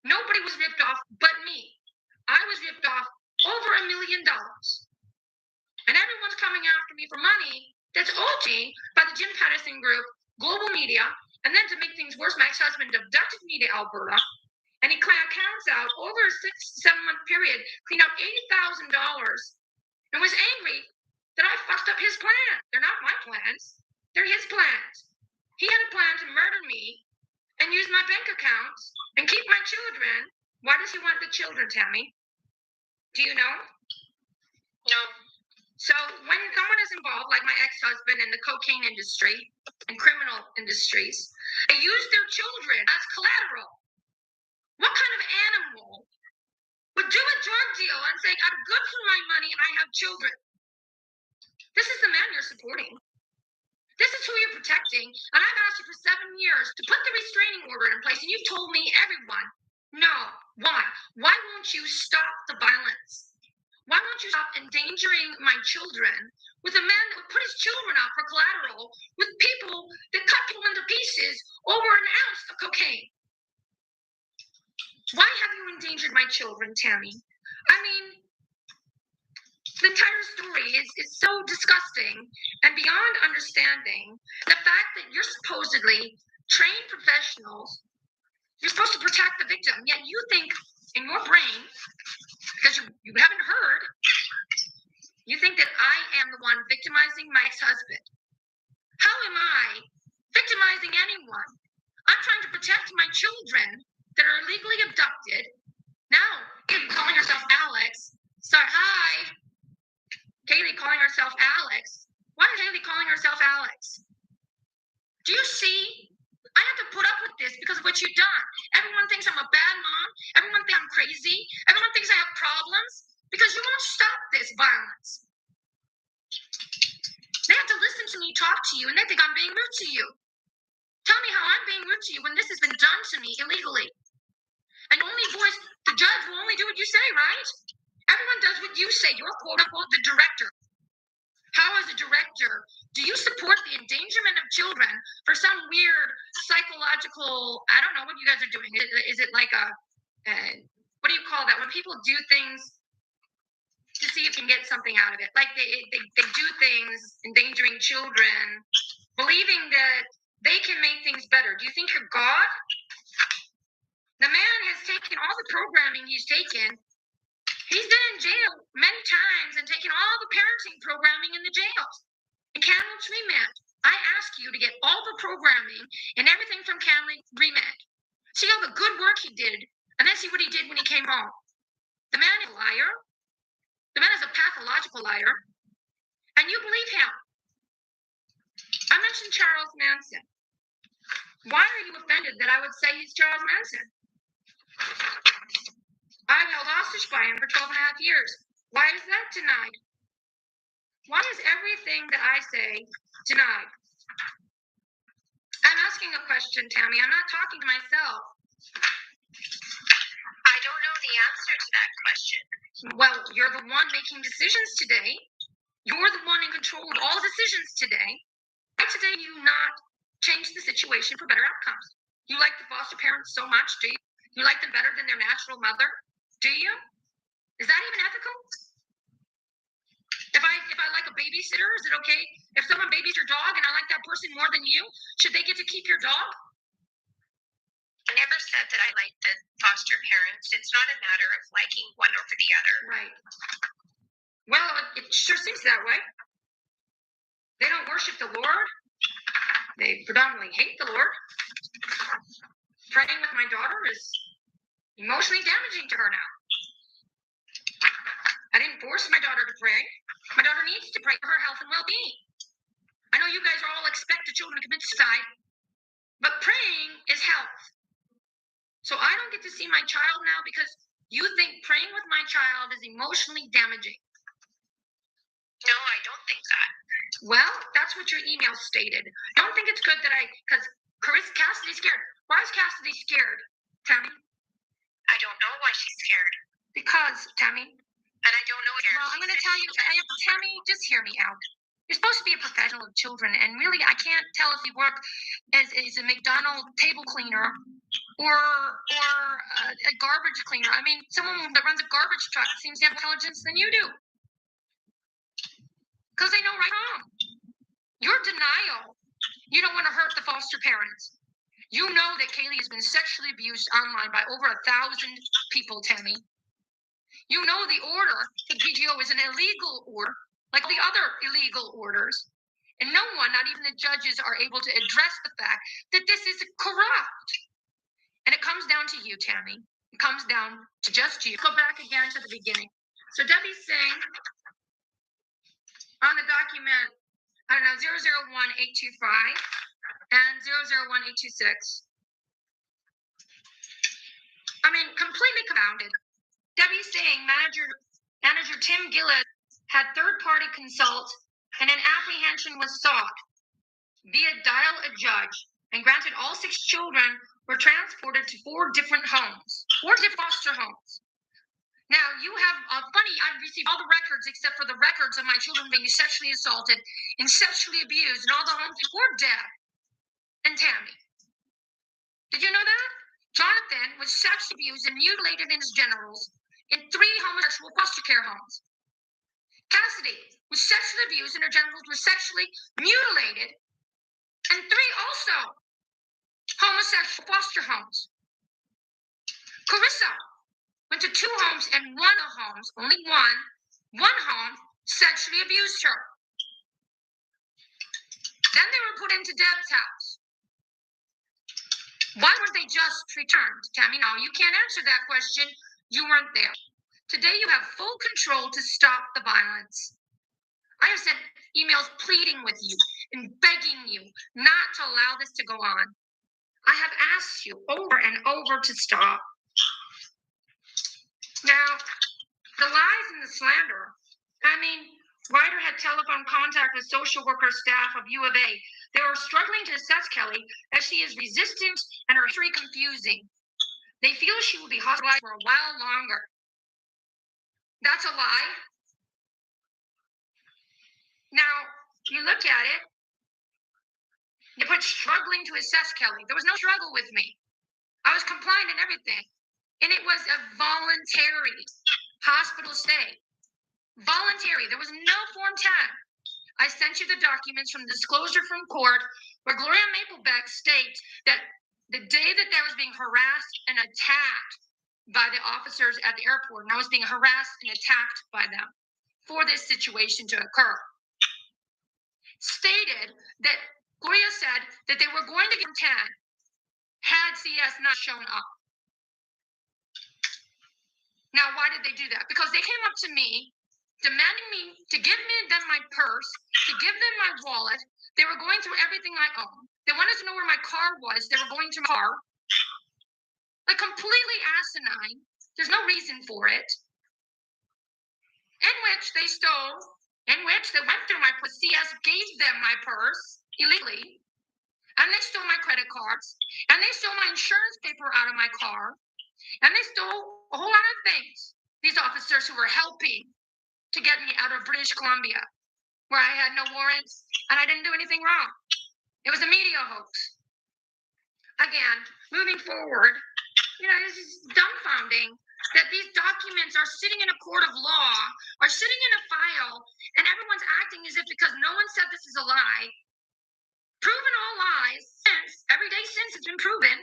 S2: Nobody was ripped off but me. I was ripped off over $1 million. And everyone's coming after me for money that's owed me by the Jim Pattison Group, global media, and then to make things worse, my ex-husband abducted me to Alberta, and he cleaned accounts out over a 6 to 7 month period, cleaned out $80,000, and was angry that I fucked up his plan. They're not my plans. They're his plans. He had a plan to murder me and use my bank accounts and keep my children. Why does he want the children, Tammy? Do you know?
S3: No.
S2: So when someone is involved, like my ex-husband in the cocaine industry and criminal industries, they use their children as collateral. What kind of animal would do a drug deal and say, I'm good for my money and I have children? This is the man you're supporting. This is who you're protecting. And I've asked you for 7 years to put the restraining order in place. And you've told me, everyone, no. Why? Why won't you stop the violence? Why won't you stop endangering my children with a man that would put his children out for collateral with people that cut people into pieces over an ounce of cocaine? Why have you endangered my children, Tammy? I mean, the entire story is so disgusting and beyond understanding. The fact that you're supposedly trained professionals, you're supposed to protect the victim, yet you think in your brain, because you haven't heard, you think that I am the one victimizing my ex-husband. How am I victimizing anyone? I'm trying to protect my children that are illegally abducted. Now, Kaylee calling herself Alex. Sorry, hi. Kaylee calling herself Alex. Why is Kaylee calling herself Alex? Do you see? I have to put up with this because of what you've done. Everyone thinks I'm a bad mom. Everyone thinks I'm crazy. Everyone thinks I have problems because you won't stop this violence. They have to listen to me talk to you and they think I'm being rude to you. Tell me how I'm being rude to you when this has been done to me illegally. And the only voice The judge will only do what you say, right? Everyone does what you say. You're quote unquote the director. How, as a director, do you support the endangerment of children for some weird psychological, I don't know what you guys are doing. Is it like what do you call that? When people do things to see if you can get something out of it. Like they do things endangering children, believing that they can make things better. Do you think you're God? The man has taken all the programming he's taken. He's been in jail many times and taken all the parenting programming in the jails. In Kamloops remand, I ask you to get all the programming and everything from Kamloops remand. See all the good work he did, and then see what he did when he came home. The man is a liar. The man is a pathological liar, and you believe him. I mentioned Charles Manson. Why are you offended that I would say he's Charles Manson? I'm held hostage by him for 12 and a half years. Why is that denied? Why is everything that I say denied? I'm asking a question, Tammy. I'm not talking to myself.
S3: I don't know the answer to that question.
S2: Well, you're the one making decisions today. You're the one in control of all decisions today. Why today you not change the situation for better outcomes? You like the foster parents so much, do you? You like them better than their natural mother? Do you? Is that even ethical? If I like a babysitter, is it okay? If someone babies your dog and I like that person more than you, should they get to keep your dog?
S3: I never said that I like the foster parents. It's not a matter of liking one over the other.
S2: Right. Well, it sure seems that way. They don't worship the Lord. They predominantly hate the Lord. Praying with my daughter is emotionally damaging to her now. I didn't force my daughter to pray. My daughter needs to pray for her health and well-being. I know you guys all expect the children to commit suicide, but praying is health. So I don't get to see my child now because you think praying with my child is emotionally damaging.
S3: No, I don't think that.
S2: Well, that's what your email stated. I don't think it's good that because Cassidy's scared. Why is Cassidy scared, Tammy?
S3: I don't know why she's scared.
S2: Because, Tammy.
S3: And I don't know what
S2: Well, I'm going to tell you, Tammy, just hear me out. You're supposed to be a professional of children, and really, I can't tell if you work as a McDonald's table cleaner or a garbage cleaner. I mean, someone that runs a garbage truck seems to have intelligence than you do. Because they know right from wrong. Your denial, you don't want to hurt the foster parents. You know that Kaylee has been sexually abused online by over 1,000 people, Tammy. You know the order for the PGO is an illegal order, like the other illegal orders. And no one, not even the judges, are able to address the fact that this is corrupt. And it comes down to you, Tammy. It comes down to just you. Go back again to the beginning. So Debbie's saying on the document, I don't know, 001825 and 001826. I mean, completely confounded. Debbie's saying manager Tim Gillis had third-party consult and an apprehension was sought via dial a judge and granted all 6 children were transported to 4 different homes, 4 different foster homes. Now, you have, I've received all the records except for the records of my children being sexually assaulted and sexually abused in all the homes before Deb and Tammy. Did you know that? Jonathan was sexually abused and mutilated in his genitals in 3 homosexual foster care homes. Cassidy was sexually abused and her genitals were sexually mutilated in 3 also homosexual foster homes. Carissa went to 2 homes and one of the homes, only one home, sexually abused her. Then they were put into Deb's house. Why weren't they just returned? Tammy, no, you can't answer that question. You weren't there. Today you have full control to stop the violence. I have sent emails pleading with you and begging you not to allow this to go on. I have asked you over and over to stop. Now, the lies and the slander. I mean, Ryder had telephone contact with social worker staff of U of A. They were struggling to assess Kelly as she is resistant and her history confusing. They feel she will be hospitalized for a while longer. That's a lie. Now, you look at it, you put struggling to assess Kelly. There was no struggle with me. I was compliant and everything. And it was a voluntary hospital stay. Voluntary. There was no Form 10. I sent you the documents from the disclosure from court where Gloria Maplebeck states that the day that I was being harassed and attacked by the officers at the airport, and I was being harassed and attacked by them for this situation to occur, stated that Gloria said that they were going to get 10 had CS not shown up. Now, why did they do that? Because they came up to me demanding me to give them my purse, to give them my wallet. They were going through everything I own. They wanted to know where my car was. They were going to my car. Like, completely asinine. There's no reason for it. In which they went through my purse. CS gave them my purse illegally. And they stole my credit cards. And they stole my insurance paper out of my car. And they stole a whole lot of things. These officers who were helping to get me out of British Columbia, where I had no warrants and I didn't do anything wrong. It was a media hoax. Again, moving forward, this is dumbfounding that these documents are sitting in a court of law, are sitting in a file, and everyone's acting as if because no one said this is a lie, proven all lies every day since it's been proven,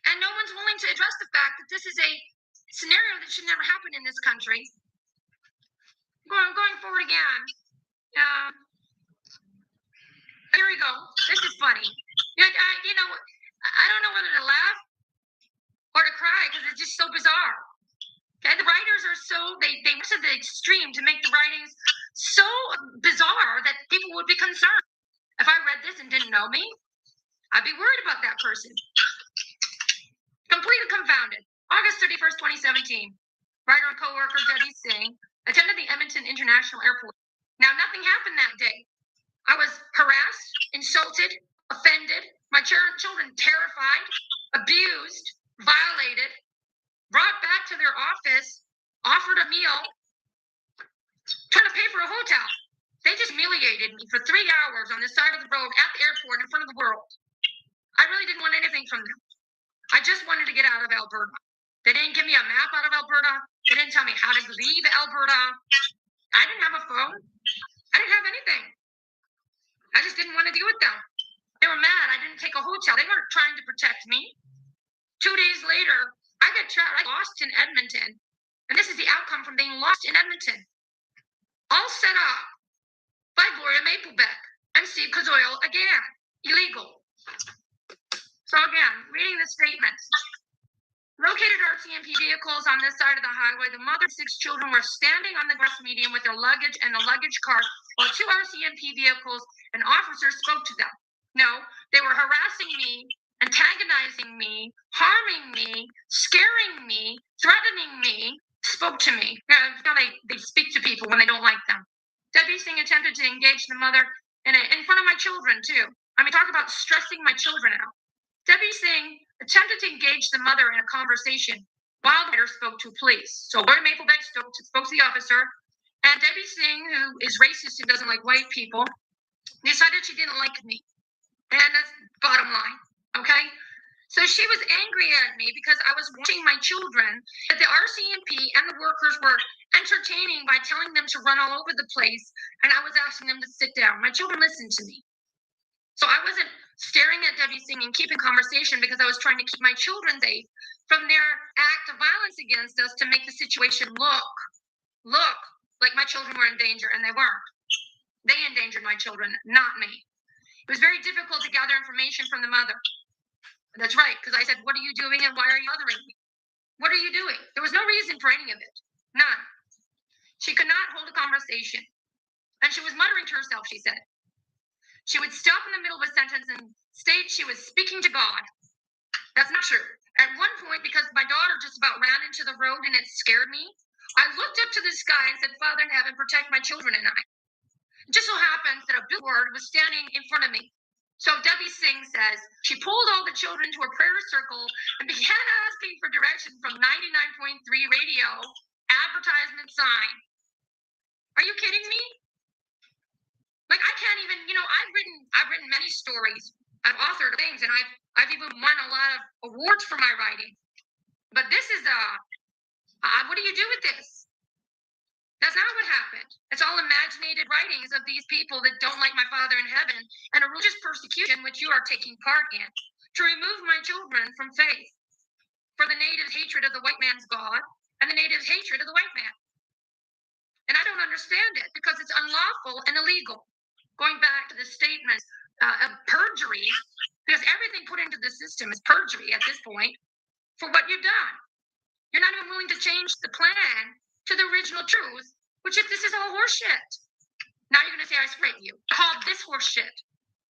S2: and no one's willing to address the fact that this is a scenario that should never happen in this country. Going forward again. Here we go. This is funny. I don't know whether to laugh or to cry because it's just so bizarre. Okay, the writers are they went to the extreme to make the writings so bizarre that people would be concerned. If I read this and didn't know me, I'd be worried about that person. Completely confounded. August 31st, 2017. Writer and co-worker Debbie Singh attended the Edmonton International Airport. Now, nothing happened that day. I was harassed, insulted, offended, my children terrified, abused, violated, brought back to their office, offered a meal, trying to pay for a hotel. They just humiliated me for 3 hours on the side of the road at the airport in front of the world. I really didn't want anything from them. I just wanted to get out of Alberta. They didn't give me a map out of Alberta. They didn't tell me how to leave Alberta. I didn't have a phone. I didn't have anything. I just didn't want to deal with them. They were mad. I didn't take a hotel. They weren't trying to protect me. 2 days later, I got lost in Edmonton. And this is the outcome from being lost in Edmonton. All set up by Gloria Maplebeck and Steve Kazoil again. Illegal. So again, reading the statements. Located RCMP vehicles on this side of the highway. The mother and 6 children were standing on the grass median with their luggage and the luggage cart while 2 RCMP vehicles and officers spoke to them. No, they were harassing me, antagonizing me, harming me, scaring me, threatening me, spoke to me. They speak to people when they don't like them. Debbie Singh attempted to engage the mother in front of my children, too. Talk about stressing my children out. Debbie Singh attempted to engage the mother in a conversation while the writer spoke to police. So Gloria Maplebeck spoke to the officer, and Debbie Singh, who is racist and doesn't like white people, decided she didn't like me. And that's bottom line, okay? So she was angry at me because I was watching my children that the RCMP and the workers were entertaining by telling them to run all over the place, and I was asking them to sit down. My children listened to me. So I wasn't staring at Debbie Singh and keeping conversation because I was trying to keep my children safe from their act of violence against us to make the situation look like my children were in danger, and they weren't. They endangered my children, not me. It was very difficult to gather information from the mother. That's right, because I said, what are you doing and why are you bothering me? What are you doing? There was no reason for any of it. None. She could not hold a conversation. And she was muttering to herself, she said. She would stop in the middle of a sentence and state she was speaking to God. That's not true. At one point, because my daughter just about ran into the road and it scared me, I looked up to the sky and said, Father in heaven, protect my children and I. It just so happens that a billboard was standing in front of me. So Debbie Singh says, she pulled all the children to a prayer circle and began asking for direction from 99.3 radio advertisement sign. Are you kidding me? Like, I can't even, I've written many stories. I've authored things, and I've even won a lot of awards for my writing. But this is what do you do with this? That's not what happened. It's all imaginated writings of these people that don't like my Father in heaven, and a religious persecution which you are taking part in, to remove my children from faith for the native hatred of the white man's God and the native hatred of the white man. And I don't understand it because it's unlawful and illegal. Going back to the statement of perjury, because everything put into the system is perjury at this point for what you've done. You're not even willing to change the plan to the original truth, which if this is all horseshit. Now you're going to say I swear at you. Call this horseshit.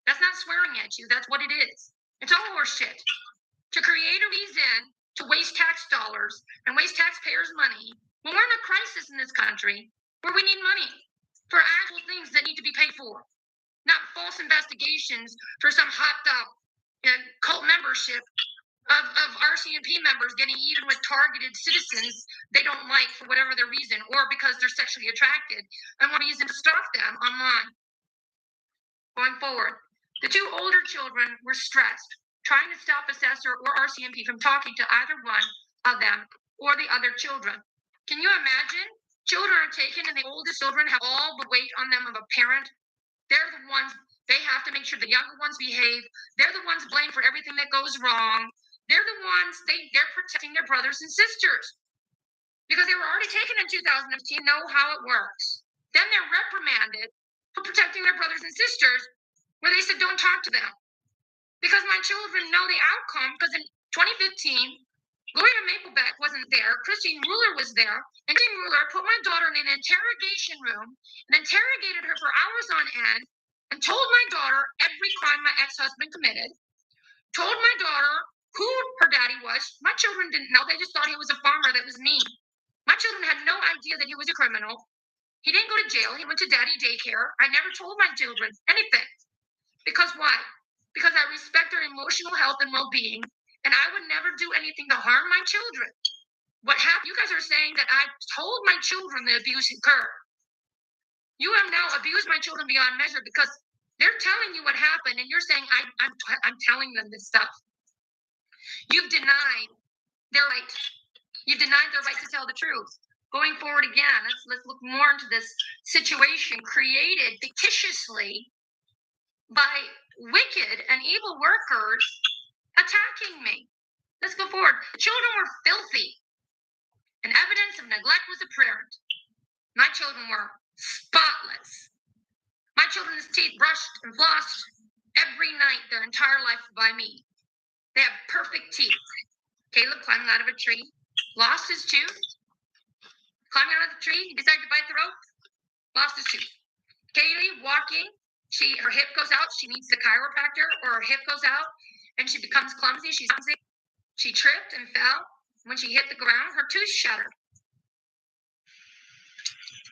S2: That's not swearing at you. That's what it is. It's all horseshit. To create a reason to waste tax dollars and waste taxpayers' money when we're in a crisis in this country where we need money for actual things that need to be paid for, not false investigations for some hopped up cult membership of RCMP members getting even with targeted citizens they don't like for whatever their reason, or because they're sexually attracted and want to use them to stalk them online. Going forward, the two older children were stressed, trying to stop Assessor or RCMP from talking to either one of them or the other children. Can you imagine? Children are taken and the oldest children have all the weight on them of a parent. They're the ones, they have to make sure the younger ones behave. They're the ones blamed for everything that goes wrong. They're the ones, they're protecting their brothers and sisters because they were already taken in 2015, know how it works. Then they're reprimanded for protecting their brothers and sisters where they said don't talk to them. Because my children know the outcome, because in 2015, Gloria Maplebeck wasn't there, Christine Ruler was there, and Christine Ruler put my daughter in an interrogation room and interrogated her for hours on end and told my daughter every crime my ex-husband committed, told my daughter who her daddy was. My children didn't know, they just thought he was a farmer that was mean. My children had no idea that he was a criminal. He didn't go to jail, he went to daddy daycare. I never told my children anything. Because why? Because I respect their emotional health and well-being, and I would never do anything to harm my children. What happened? You guys are saying that I told my children the abuse occurred. You have now abused my children beyond measure because they're telling you what happened, and you're saying I'm telling them this stuff. You've denied their right. You've denied their right to tell the truth. Going forward again, let's look more into this situation created fictitiously by wicked and evil workers attacking me. Let's go forward. The children were filthy, and evidence of neglect was apparent. My children were spotless. My children's teeth brushed and flossed every night their entire life by me. They have perfect teeth. Caleb climbing out of a tree, lost his tooth. Climbing out of the tree, he decided to bite the rope, lost his tooth. Kaylee walking, her hip goes out, she needs the chiropractor, or her hip goes out, and she becomes clumsy. She's clumsy. She tripped and fell. When she hit the ground, her tooth shattered.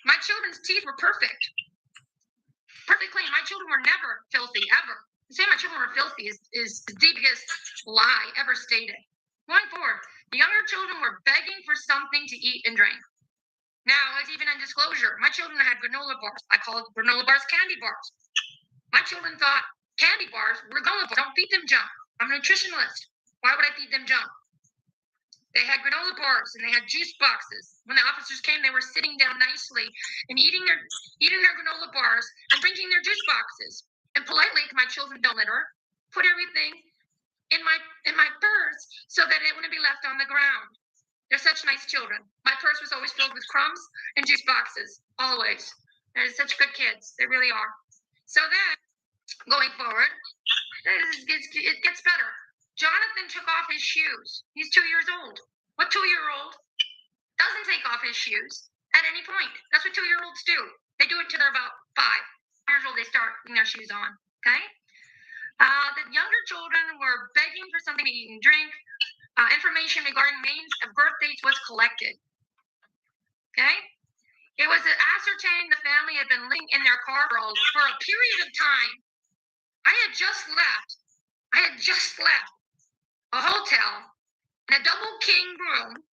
S2: My children's teeth were perfect. Perfectly clean. My children were never filthy, ever. To say my children were filthy is the biggest lie ever stated. Going forward, the younger children were begging for something to eat and drink. Now, it's even in disclosure. My children had granola bars. I call it granola bars candy bars. My children thought candy bars were granola bars. Don't feed them junk. I'm a nutritionalist. Why would I feed them junk? They had granola bars and they had juice boxes. When the officers came, they were sitting down nicely and eating their granola bars and drinking their juice boxes. And politely, my children don't litter, put everything in my purse so that it wouldn't be left on the ground. They're such nice children. My purse was always filled with crumbs and juice boxes, always. They're such good kids. They really are. So then, going forward, it gets better. Jonathan took off his shoes. He's 2 years old. What 2-year-old doesn't take off his shoes at any point? That's what 2-year-olds do. They do it till they're about 5 years old. They start putting their shoes on. Okay? The younger children were begging for something to eat and drink. Information regarding names and birth dates was collected. Okay? It was ascertained the family had been living in their car for a period of time. I had just left a hotel in a double king room.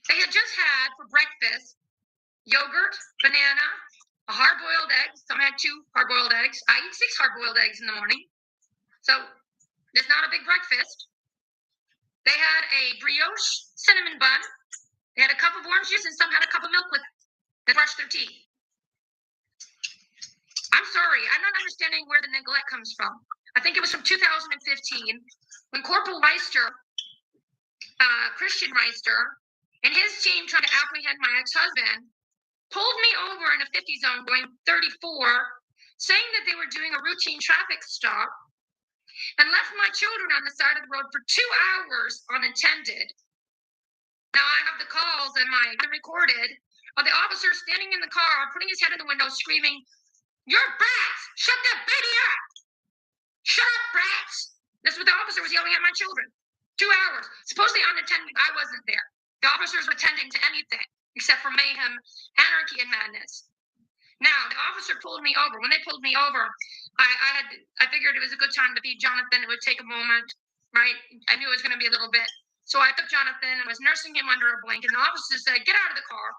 S2: They had just had for breakfast yogurt, banana, a hard-boiled egg. Some had 2 hard-boiled eggs. I eat 6 hard-boiled eggs in the morning. So it's not a big breakfast. They had a brioche cinnamon bun. They had a cup of orange juice, and some had a cup of milk with it. They brushed their teeth. I'm sorry, I'm not understanding where the neglect comes from. I think it was from 2015 when Corporal Meister, Christian Meister, and his team trying to apprehend my ex-husband, pulled me over in a 50 zone going 34, saying that they were doing a routine traffic stop, and left my children on the side of the road for 2 hours unattended. Now I have the calls and recorded of the officer standing in the car, putting his head in the window, screaming, "You're brats! Shut that baby up! Shut up, brats!" That's what the officer was yelling at my children. 2 hours. Supposedly unattended. I wasn't there. The officers were attending to anything except for mayhem, anarchy, and madness. Now, the officer pulled me over. When they pulled me over, I figured it was a good time to feed Jonathan. It would take a moment, right? I knew it was going to be a little bit. So I took Jonathan and was nursing him under a blanket. And the officer said, "Get out of the car."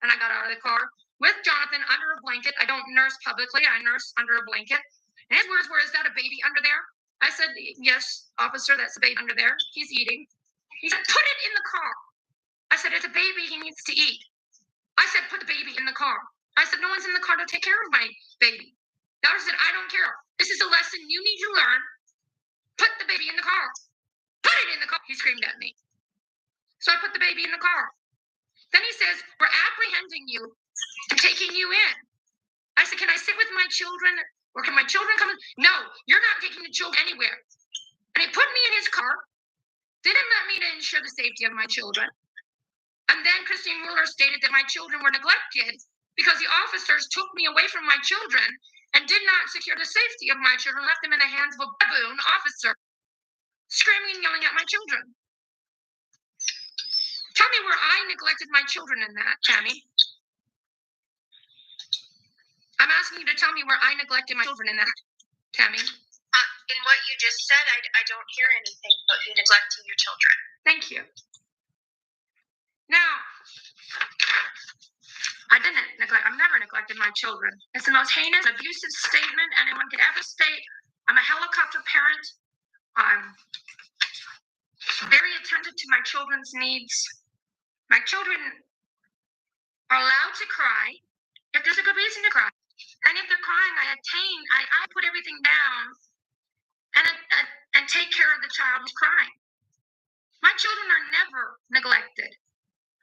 S2: And I got out of the car with Jonathan under a blanket. I don't nurse publicly. I nurse under a blanket. And his words were, "Is that a baby under there?" I said, "Yes, officer, that's a baby under there. He's eating." He said, "Put it in the car." I said, "It's a baby. He needs to eat." I said, "Put the baby in the car." I said, "No one's in the car to take care of my baby." The officer said, "I don't care. This is a lesson you need to learn. Put the baby in the car. Put it in the car." He screamed at me. So I put the baby in the car. Then he says, "We're apprehending you and taking you in." I said, "Can I sit with my children, or can my children come in?" "No, you're not taking the children anywhere." And he put me in his car, didn't let me to ensure the safety of my children. And then Christine Mueller stated that my children were neglected because the officers took me away from my children and did not secure the safety of my children, left them in the hands of a baboon officer, screaming and yelling at my children. Tell me where I neglected my children in that, Tammy. I'm asking you to tell me where I neglected my children in that, Tammy.
S3: In what you just said, I don't hear anything about you neglecting your children.
S2: Thank you. Now, I've never neglected my children. It's the most heinous, abusive statement anyone could ever state. I'm a helicopter parent. I'm very attentive to my children's needs. My children are allowed to cry if there's a good reason to cry. And if they're crying, I put everything down and take care of the child who's crying. My children are never neglected.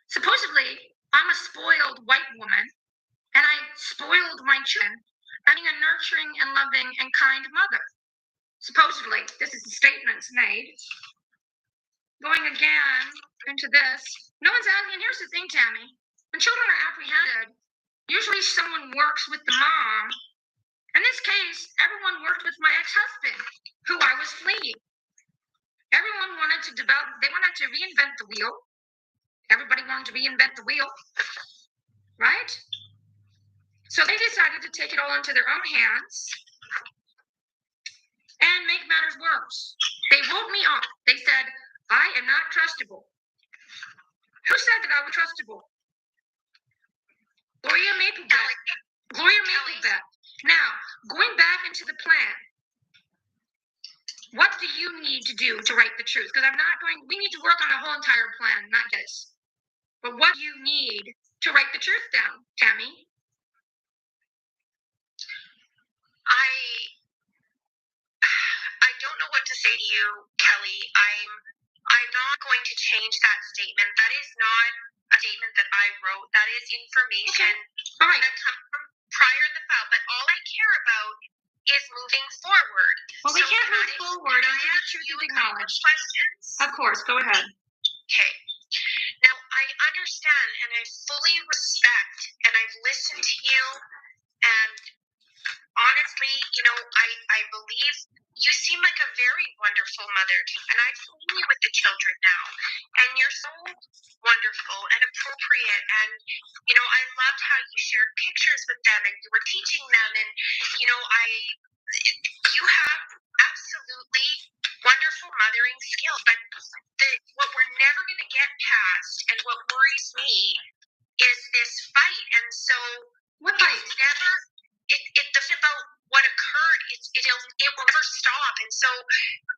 S2: Supposedly, I'm a spoiled white woman, and I spoiled my children, being a nurturing and loving and kind mother. Supposedly, this is the statements made. Going again into this, no one's asking. And here's the thing, Tammy. When children are apprehended, usually someone works with the mom. In this case, everyone worked with my ex-husband, who I was fleeing. Everyone wanted to reinvent the wheel. Everybody wanted to reinvent the wheel, right? So they decided to take it all into their own hands and make matters worse. They wrote me off. They said, "I am not trustable." Who said that I was trustable? Gloria Maplebeth. Now, going back into the plan, what do you need to do to write the truth? Because we need to work on a whole entire plan, not this. But what do you need to write the truth down, Tammy?
S3: I don't know what to say to you, Kelly. I'm not going to change that statement. That is not a statement that I wrote. That is information that comes from prior in the file. But all I care about is moving forward.
S2: Well, we can't move forward until the truth is acknowledged.
S3: Questions?
S2: Of course, go ahead.
S3: Okay. Now, I understand and I fully respect and I've listened to you, and honestly, I believe you seem like a very wonderful mother, and I've seen you with the children now, and you're so wonderful and appropriate, and I loved how you shared pictures with them and you were teaching them, and You have absolutely wonderful mothering skills, but what we're never going to get past, and what worries me, is this fight. And so,
S2: what fight?
S3: It's about what occurred. It will never stop. And so,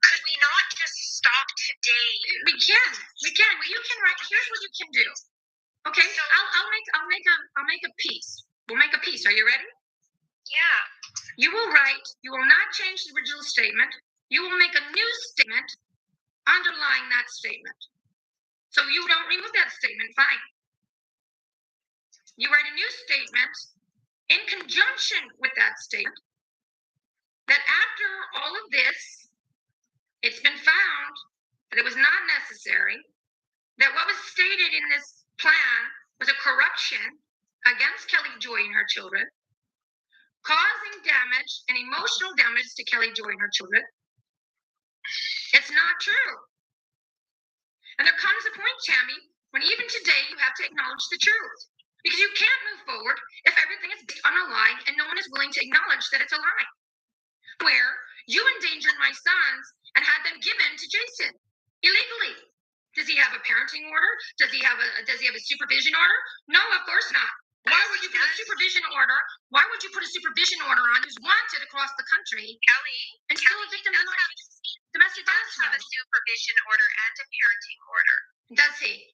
S3: could we not just stop today?
S2: We can. You can write. Here's what you can do. Okay, so I'll make a piece. We'll make a piece. Are you ready?
S3: Yeah.
S2: You will write. You will not change the original statement. You will make a new statement underlying that statement. So you don't remove that statement. Fine. You write a new statement in conjunction with that statement. That after all of this, it's been found that it was not necessary. That what was stated in this plan was a corruption against Kelly Joy and her children, causing damage and emotional damage to Kelly Joy and her children. It's not true. And there comes a point, Tammy, when even today you have to acknowledge the truth. Because you can't move forward if everything is based on a lie and no one is willing to acknowledge that it's a lie. Where you endangered my sons and had them given to Jason illegally. Does he have a parenting order? Does he have a supervision order? No, of course not. Why would you put a supervision order? Why would you put a supervision order on who's wanted across the country?
S3: Kelly,
S2: and still a victim of domestic violence?
S3: Have a supervision order and a parenting order.
S2: Does he?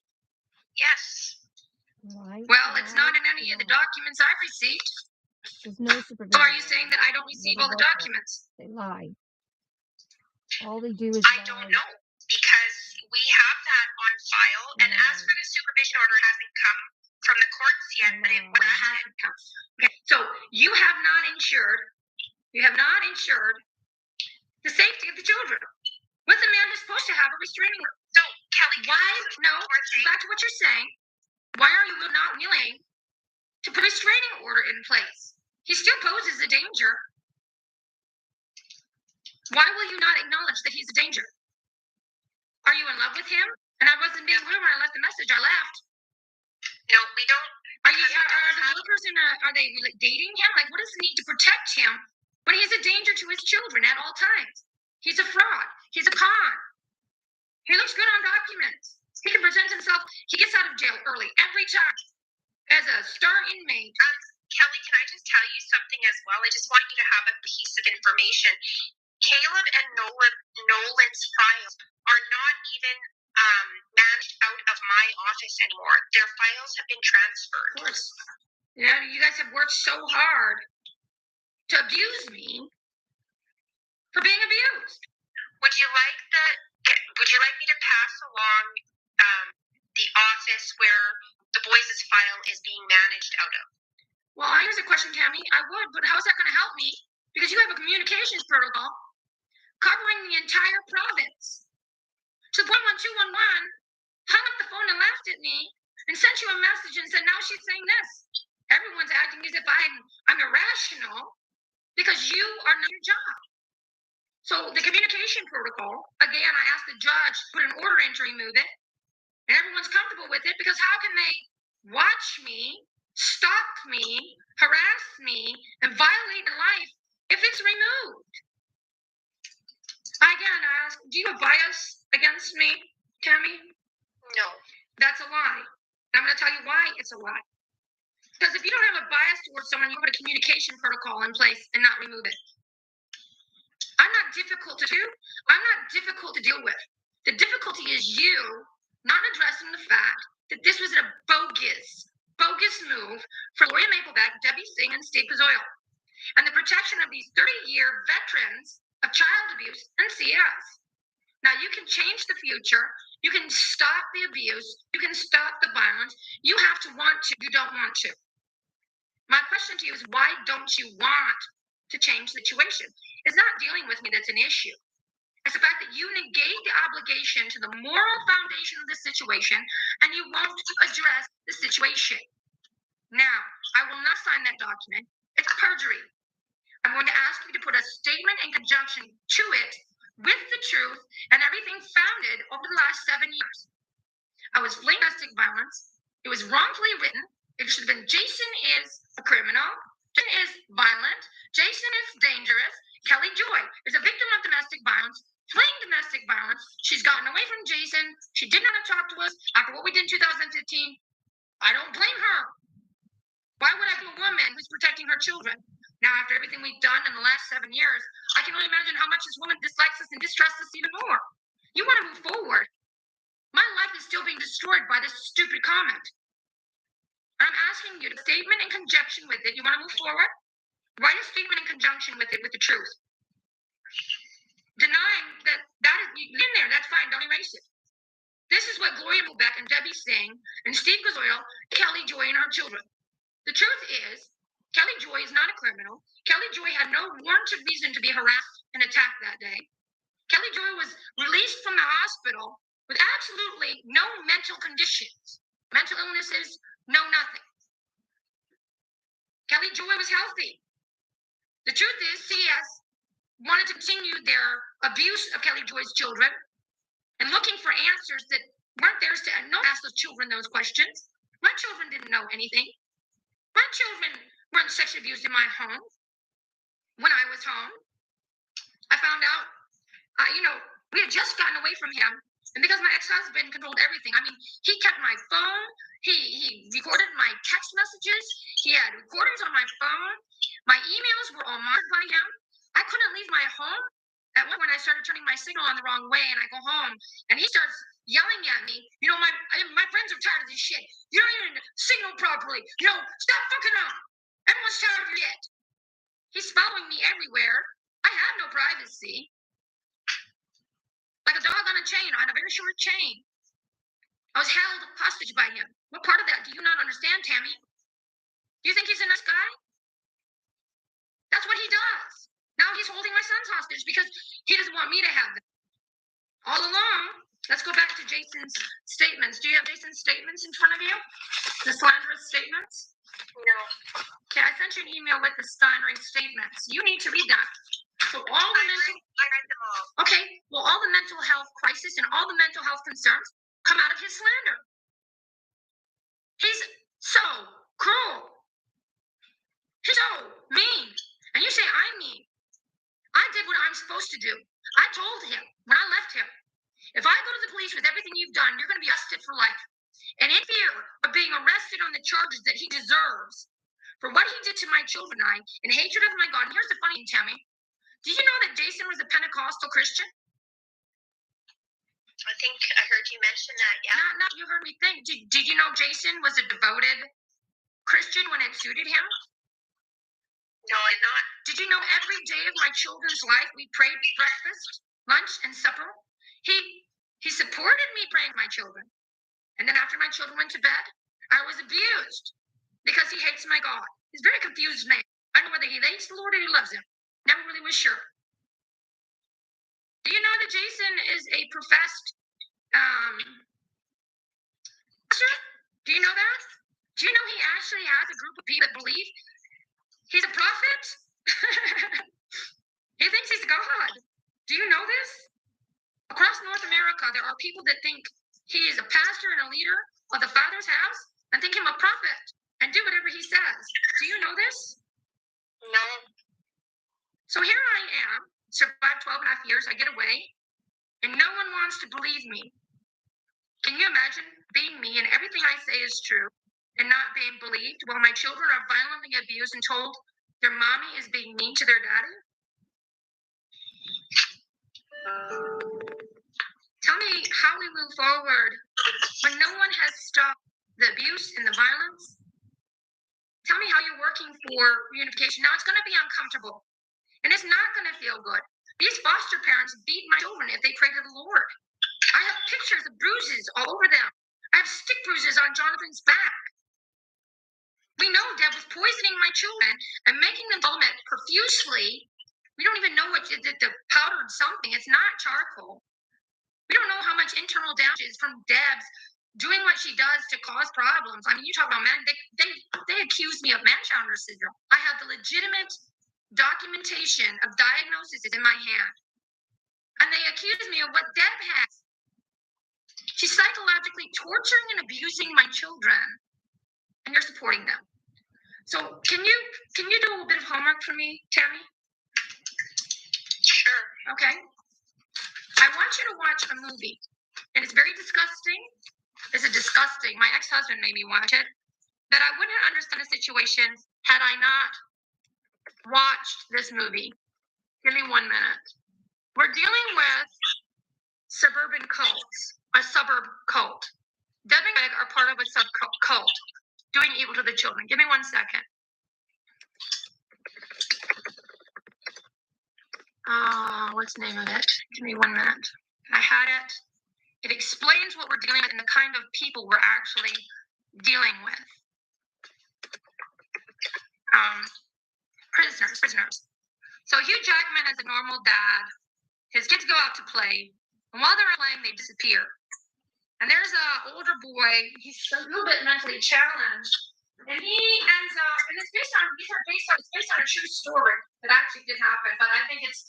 S3: Yes.
S1: Why?
S2: Well, it's not in any of the documents I've received.
S1: There's no supervision.
S2: So are you saying that I don't receive all the documents?
S1: They lie. All they do is
S3: I don't know, because we have that on file. And as for the supervision order, it hasn't come from the courts yet, but it hasn't come.
S2: Okay, so you have not ensured the safety of the children. What's a man who's supposed to have a restraining order?
S3: So, Kelly,
S2: back to what you're saying. Why are you not willing to put a restraining order in place? He still poses a danger. Why will you not acknowledge that he's a danger? Are you in love with him? And I wasn't being rude when I left the message. I left.
S3: No, we don't.
S2: Are the workers are they dating him? Like, what is the need to protect him when he's a danger to his children at all times? He's a fraud. He's a con. He looks good on documents. He can present himself. He gets out of jail early every time as a star inmate.
S3: Kelly, can I just tell you something as well? I just want you to have a piece of information. Caleb and Nolan's files are not even managed out of my office anymore. Their files have been transferred.
S2: Of course. Yeah, you guys have worked so hard to abuse me for being abused.
S3: Would you like me to pass along the office where the boys' file is being managed out of?
S2: Well, here's a question, Tammy. I would, but how's that going to help me? Because you have a communications protocol covering the entire province. So the 11211 hung up the phone and laughed at me and sent you a message and said, now she's saying this. Everyone's acting as if I'm irrational because you are not your job. So the communication protocol, again, I asked the judge to put an order in to remove it, and everyone's comfortable with it because how can they watch me, stalk me, harass me, and violate my life if it's removed? Again, I ask, do you have bias against me, Tammy?
S3: No.
S2: That's a lie. And I'm going to tell you why it's a lie. Because if you don't have a bias towards someone, you put a communication protocol in place and not remove it. I'm not difficult to do. I'm not difficult to deal with. The difficulty is you not addressing the fact that this was a bogus move for Gloria Mapleback, Debbie Singh, and Steve Pizzoil, and the protection of these 30-year veterans of child abuse and CS. Now, you can change the future. You can stop the abuse. You can stop the violence. You have to want to. You don't want to. My question to you is, why don't you want to change the situation? It's not dealing with me that's an issue. It's the fact that you negate the obligation to the moral foundation of the situation, and you won't address the situation. Now, I will not sign that document. It's perjury. I'm going to ask you to put a statement in conjunction to it with the truth and everything founded over the last 7 years. I was fleeing domestic violence. It was wrongfully written. It should have been Jason is a criminal. Jason is violent. Jason is dangerous. Kelly Joy is a victim of domestic violence, fleeing domestic violence. She's gotten away from Jason. She didn't want to talk to us after what we did in 2015. I don't blame her. Why would I be a woman who's protecting her children? Now, after everything we've done in the last 7 years, I can only imagine how much this woman dislikes us and distrusts us even more. You want to move forward. My life is still being destroyed by this stupid comment. I'm asking you to statement in conjunction with it. You want to move forward? Write a statement in conjunction with it, with the truth. Denying that is in there, that's fine, don't erase it. This is what Gloria Beck and Debbie Singh and Steve Gazoyle, Kelly Joy and her children. The truth is, Kelly Joy is not a criminal. Kelly Joy had no warranted reason to be harassed and attacked that day. Kelly Joy was released from the hospital with absolutely no mental conditions, mental illnesses, no nothing. Kelly Joy was healthy. The truth is, CS wanted to continue their abuse of Kelly Joy's children and looking for answers that weren't theirs to ask those children those questions. My children didn't know anything. My children weren't sexually abused in my home. When I was home, I found out, we had just gotten away from him. And because my ex-husband controlled everything, I mean, he kept my phone. He recorded my text messages. He had recordings on my phone. My emails were all marked by him. I couldn't leave my home. At one point, I started turning my signal on the wrong way, and I go home, and he starts yelling at me. My friends are tired of this shit. You don't even signal properly. Stop fucking up. Everyone's tired of your shit. He's following me everywhere. I have no privacy. Like a dog on a chain, on a very short chain. I was held hostage by him. What part of that do you not understand, Tammy? Do you think he's a nice guy? That's what he does. Now he's holding my sons hostage because he doesn't want me to have them. All along, let's go back to Jason's statements. Do you have Jason's statements in front of you? The slanderous statements?
S3: No.
S2: Okay, I sent you an email with the slandering statements. You need to read that. So I read them all. Okay, well, all the mental health crisis and all the mental health concerns come out of his slander. He's so cruel. He's so mean. And you say I'm mean. I did what I'm supposed to do. I told him when I left him, if I go to the police with everything you've done, you're going to be arrested for life. And in fear of being arrested on the charges that he deserves for what he did to my children and I, in hatred of my God. And here's the funny thing, Tammy. Did you know that Jason was a Pentecostal Christian?
S3: I think I heard you mention that, yeah.
S2: Not you heard me think. Did you know Jason was a devoted Christian when it suited him?
S3: No, I did not.
S2: Did you know every day of my children's life we prayed breakfast, lunch, and supper? He supported me praying for my children. And then after my children went to bed, I was abused because he hates my God. He's a very confused man. I don't know whether he hates the Lord or he loves him. Never really was sure. Do you know that Jason is a professed pastor? Do you know that? Do you know he actually has a group of people that believe he's a prophet? He thinks he's God. Do you know this? Across North America, there are people that think he is a pastor and a leader of the Father's house and think him a prophet and do whatever he says. Do you know this?
S3: No.
S2: So here I am, survived 12 and a half years, I get away, and no one wants to believe me. Can you imagine being me and everything I say is true and not being believed while my children are violently abused and told their mommy is being mean to their daddy? Tell me how we move forward when no one has stopped the abuse and the violence. Tell me how you're working for reunification. Now, it's going to be uncomfortable, and it's not going to feel good. These foster parents beat my children if they pray to the Lord. I have pictures of bruises all over them. I have stick bruises on Jonathan's back. We know Deb was poisoning my children and making them vomit profusely. We don't even know what the powdered something. It's not charcoal. We don't know how much internal damage is from Deb's doing what she does to cause problems. I mean, you talk about they accuse me of Manchauser syndrome. I have the legitimate documentation of diagnosis in my hand. And they accuse me of what Deb has. She's psychologically torturing and abusing my children, and you're supporting them. So can you do a little bit of homework for me, Tammy?
S3: Sure.
S2: Okay? I want you to watch a movie. And it's very disgusting. It's disgusting. My ex-husband made me watch it. That I wouldn't understand the situation had I not watched this movie. Give me 1 minute. We're dealing with suburban cults, a suburb cult. Deb and Greg are part of a sub cult doing evil to the children. Give me 1 second. What's the name of it? Give me 1 minute. I had it. It explains what we're dealing with and the kind of people we're actually dealing with. Prisoners. So Hugh Jackman is a normal dad. His kids go out to play, and while they're playing, they disappear. And there's an older boy. He's a little bit mentally challenged, and he ends up. And it's based on a true story that actually did happen. But I think it's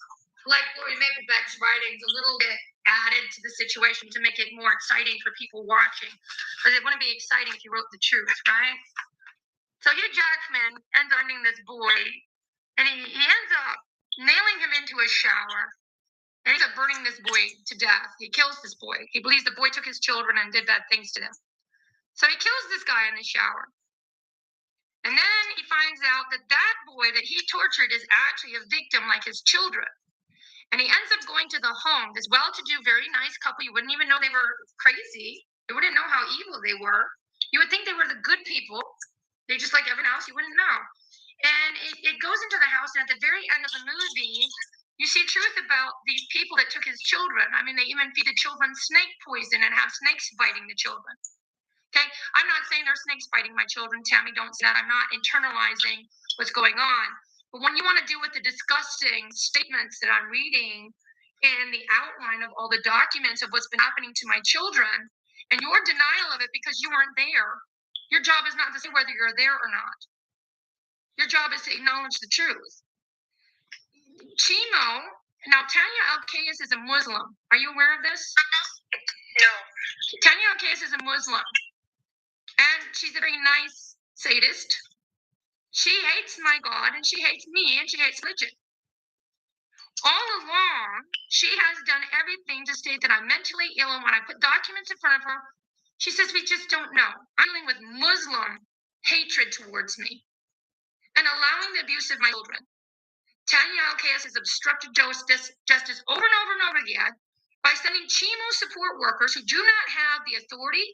S2: like Gloria Maplebeck's writings, a little bit added to the situation to make it more exciting for people watching, because it wouldn't be exciting if you wrote the truth, right? So Hugh Jackman ends up finding this boy, and he ends up nailing him into a shower. And ends up burning this boy to death. He kills this boy. He believes the boy took his children and did bad things to them. So he kills this guy in the shower. And then he finds out that that boy that he tortured is actually a victim like his children. And he ends up going to the home, this well-to-do, very nice couple. You wouldn't even know they were crazy. You wouldn't know how evil they were. You would think they were the good people. They're just like everyone else. You wouldn't know. And it goes into the house, and at the very end of the movie, you see truth about these people that took his children. I mean, they even feed the children snake poison and have snakes biting the children. Okay? I'm not saying there's snakes biting my children. Tammy, don't say that. I'm not internalizing what's going on. But when you want to deal with the disgusting statements that I'm reading in the outline of all the documents of what's been happening to my children, and your denial of it because you weren't there, your job is not to say whether you're there or not. Your job is to acknowledge the truth. Chemo. Now, Tanya Alkayas is a Muslim. Are you aware of this?
S3: No.
S2: Tanya Alkayas is a Muslim. And she's a very nice sadist. She hates my God, and she hates me, and she hates religion. All along, she has done everything to state that I'm mentally ill, and when I put documents in front of her, she says, we just don't know. I'm dealing with Muslim hatred towards me and allowing the abuse of my children. Tanya Alkayas has obstructed justice over and over and over again by sending chemo support workers who do not have the authority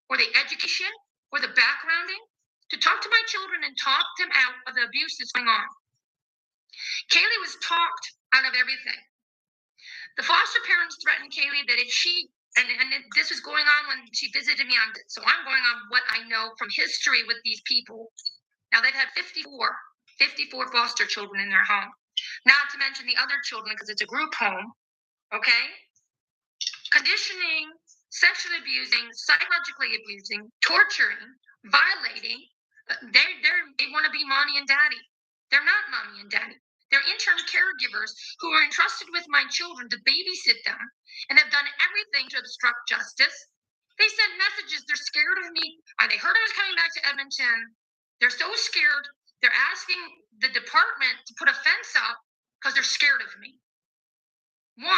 S2: or the education or the backgrounding to talk to my children and talk them out of the abuse that's going on. Kaylee was talked out of everything. The foster parents threatened Kaylee that if she, and this was going on when she visited me on, so I'm going on what I know from history with these people. Now they've had 54 foster children in their home. Not to mention the other children, because it's a group home, okay? Conditioning, sexually abusing, psychologically abusing, torturing, violating. They want to be mommy and daddy. They're not mommy and daddy. They're interim caregivers who are entrusted with my children to babysit them and have done everything to obstruct justice. They sent messages. They're scared of me. They heard I was coming back to Edmonton. They're so scared. They're asking the department to put a fence up because they're scared of me. 1,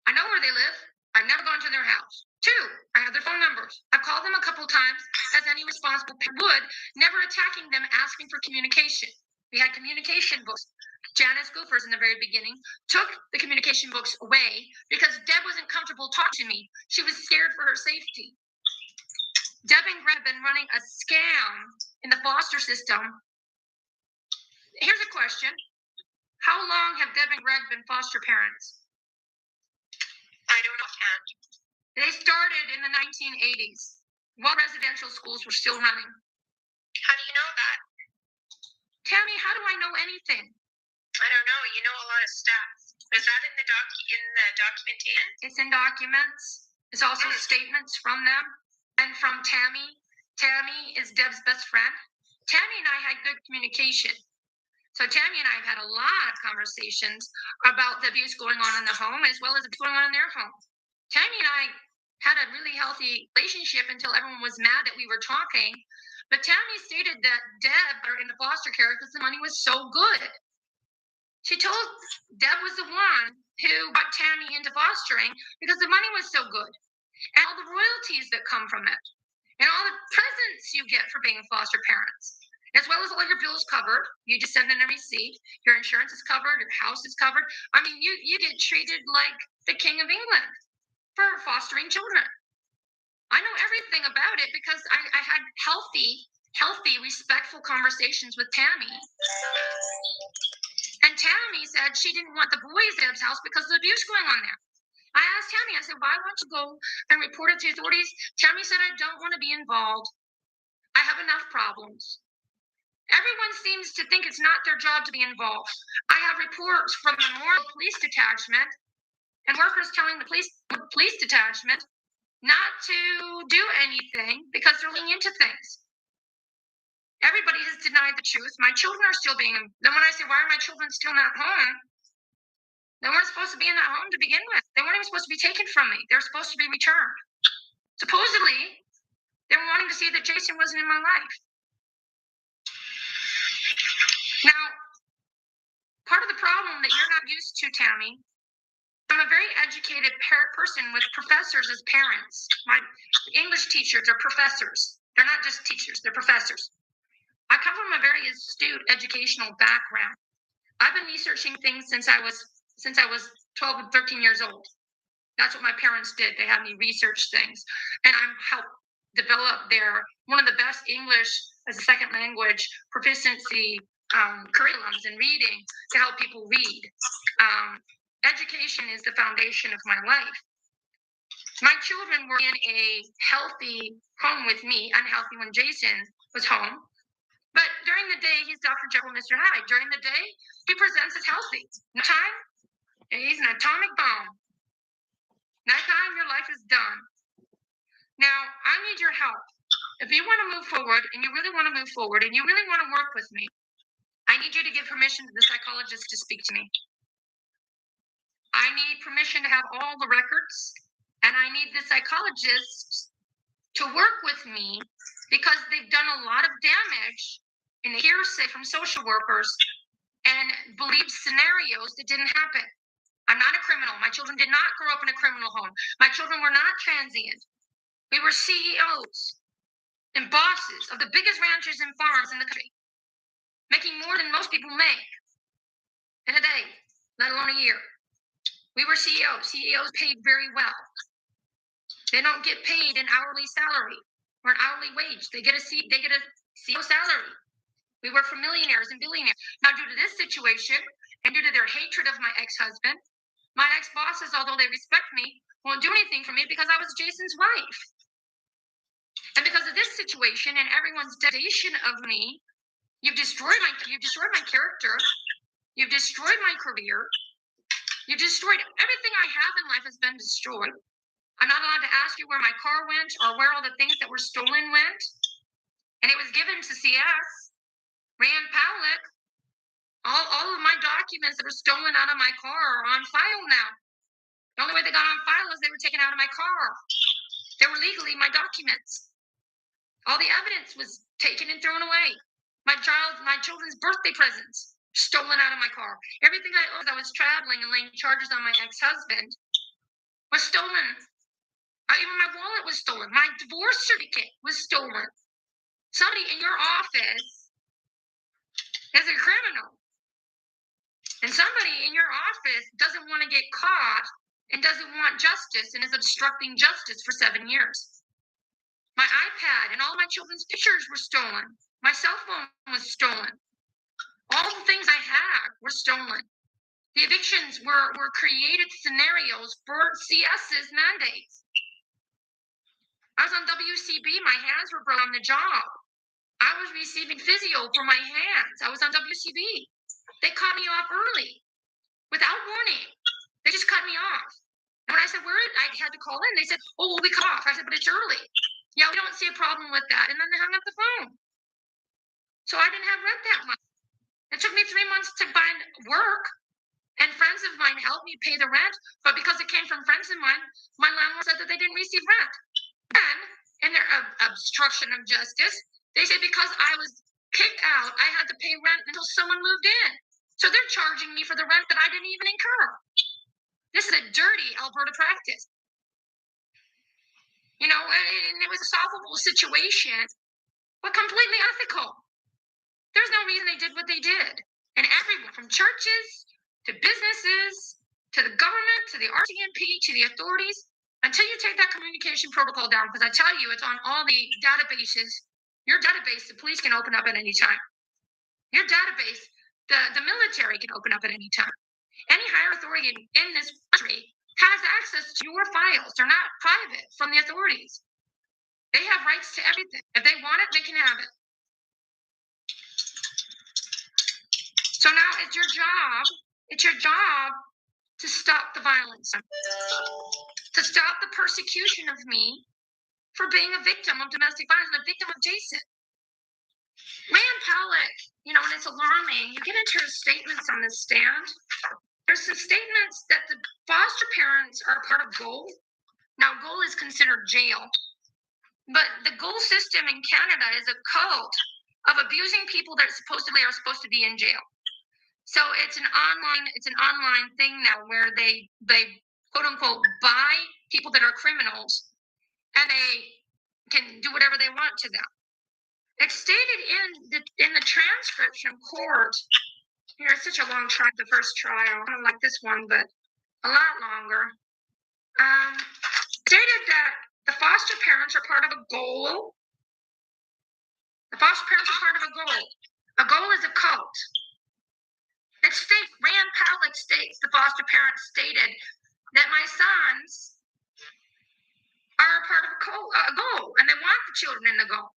S2: I know where they live. I've never gone to their house. 2, I have their phone numbers. I've called them a couple times, as any responsible parent would, never attacking them, asking for communication. We had communication books. Janice Gophers in the very beginning took the communication books away because Deb wasn't comfortable talking to me. She was scared for her safety. Deb and Greg have been running a scam in the foster system. Here's a question. How long have Deb and Greg been foster parents?
S3: I don't know offhand.
S2: They started in the 1980s while residential schools were still running.
S3: How do you know that?
S2: Tammy, how do I know anything?
S3: I don't know. You know a lot of stuff. Is that in the documentation?
S2: It's in documents. It's also statements from them and from Tammy. Tammy is Deb's best friend. Tammy and I had good communication. So Tammy and I have had a lot of conversations about the abuse going on in the home as well as what's going on in their home. Tammy and I had a really healthy relationship until everyone was mad that we were talking. But Tammy stated that Deb are in the foster care because the money was so good. She told Deb was the one who got Tammy into fostering because the money was so good, and all the royalties that come from it, and all the presents you get for being foster parents, as well as all your bills covered. You just send in a receipt. Your insurance is covered. Your house is covered. I mean, you get treated like the King of England for fostering children. I know everything about it because I had healthy, respectful conversations with Tammy. And Tammy said she didn't want the boys at Deb's house because of the abuse going on there. I asked Tammy, I said, why won't you go and report it to authorities? Tammy said, I don't want to be involved. I have enough problems. Everyone seems to think it's not their job to be involved. I have reports from the Memorial Police Detachment and workers telling the police detachment not to do anything because they're leaning into things. Everybody has denied the truth. My children are still being. Then when I say, why are my children still not home? They weren't supposed to be in that home to begin with. They weren't even supposed to be taken from me. They're supposed to be returned. Supposedly, they were wanting to see that Jason wasn't in my life. Now, part of the problem that you're not used to, Tammy, I'm a very educated person with professors as parents. My English teachers are professors. They're not just teachers, they're professors. I come from a very astute educational background. I've been researching things since I was 12 and 13 years old. That's what my parents did. They had me research things, and I'm helped develop one of the best English as a second language proficiency curriculums in reading to help people read. Education is the foundation of my life. My children were in a healthy home with me, unhealthy when Jason was home. But during the day, he's Dr. Jekyll, Mr. Hyde. During the day, he presents as healthy. Nighttime, he's an atomic bomb. Nighttime, your life is done. Now, I need your help. If you want to move forward, and you really want to move forward, and you really want to work with me, I need you to give permission to the psychologist to speak to me. I need permission to have all the records, and I need the psychologist to work with me because they've done a lot of damage in the hearsay from social workers and believed scenarios that didn't happen. I'm not a criminal. My children did not grow up in a criminal home. My children were not transient. We were CEOs and bosses of the biggest ranches and farms in the country, making more than most people make in a day, let alone a year. We were CEOs. CEOs paid very well. They don't get paid an hourly salary or an hourly wage. They get a CEO salary. We work for millionaires and billionaires. Now, due to this situation and due to their hatred of my ex-husband, my ex-bosses, although they respect me, won't do anything for me because I was Jason's wife. And because of this situation and everyone's degradation of me, you've destroyed my character. You've destroyed my career. You've destroyed everything I have in life has been destroyed. I'm not allowed to ask you where my car went or where all the things that were stolen went. And it was given to CS, Rand Powlick. All of my documents that were stolen out of my car are on file now. The only way they got on file is they were taken out of my car. They were legally my documents. All the evidence was taken and thrown away. My children's birthday presents stolen out of my car. Everything I owed as I was traveling and laying charges on my ex-husband was stolen. Even my wallet was stolen. My divorce certificate was stolen. Somebody in your office is a criminal. And somebody in your office doesn't want to get caught and doesn't want justice and is obstructing justice for 7 years. My iPad and all my children's pictures were stolen. My cell phone was stolen. All the things I had were stolen. The evictions were created scenarios for CS's mandates. I was on WCB. My hands were broken on the job. I was receiving physio for my hands. I was on WCB. They cut me off early without warning. They just cut me off. And when I said, I had to call in. They said, oh, we'll be cut off. I said, but it's early. Yeah, we don't see a problem with that. And then they hung up the phone. So I didn't have rent that month. It took me 3 months to find work. And friends of mine helped me pay the rent. But because it came from friends of mine, my landlord said that they didn't receive rent. Then, in their obstruction of justice, they said because I was kicked out, I had to pay rent until someone moved in. So they're charging me for the rent that I didn't even incur. This is a dirty Alberta practice. You know, and it was a solvable situation, but completely ethical. There's no reason they did what they did. And everyone, from churches to businesses to the government to the RCMP to the authorities, until you take that communication protocol down, because I tell you, it's on all the databases. Your database, the police can open up at any time. Your database, the military can open up at any time. Any higher authority in this country has access to your files. They're not private from the authorities. They have rights to everything. If they want it, they can have it. So now it's your job to stop the violence, to stop the persecution of me for being a victim of domestic violence and a victim of Jason. Rand Palak, you know, and it's alarming. You get into her statements on this stand. There's some statements that the foster parents are part of GOAL. Now, GOAL is considered jail, but the GOAL system in Canada is a cult of abusing people that supposedly are supposed to be in jail. So it's an online thing now where they quote unquote buy people that are criminals, and they can do whatever they want to them. It's stated in the transcript from court. Here, it's such a long trial, the first trial. I don't like this one, but a lot longer. Stated that the foster parents are part of a GOAL. The foster parents are part of a GOAL. A GOAL is a cult. It states, Rand Palak states, the foster parents stated that my sons are part of a GOAL, and they want the children in the GOAL.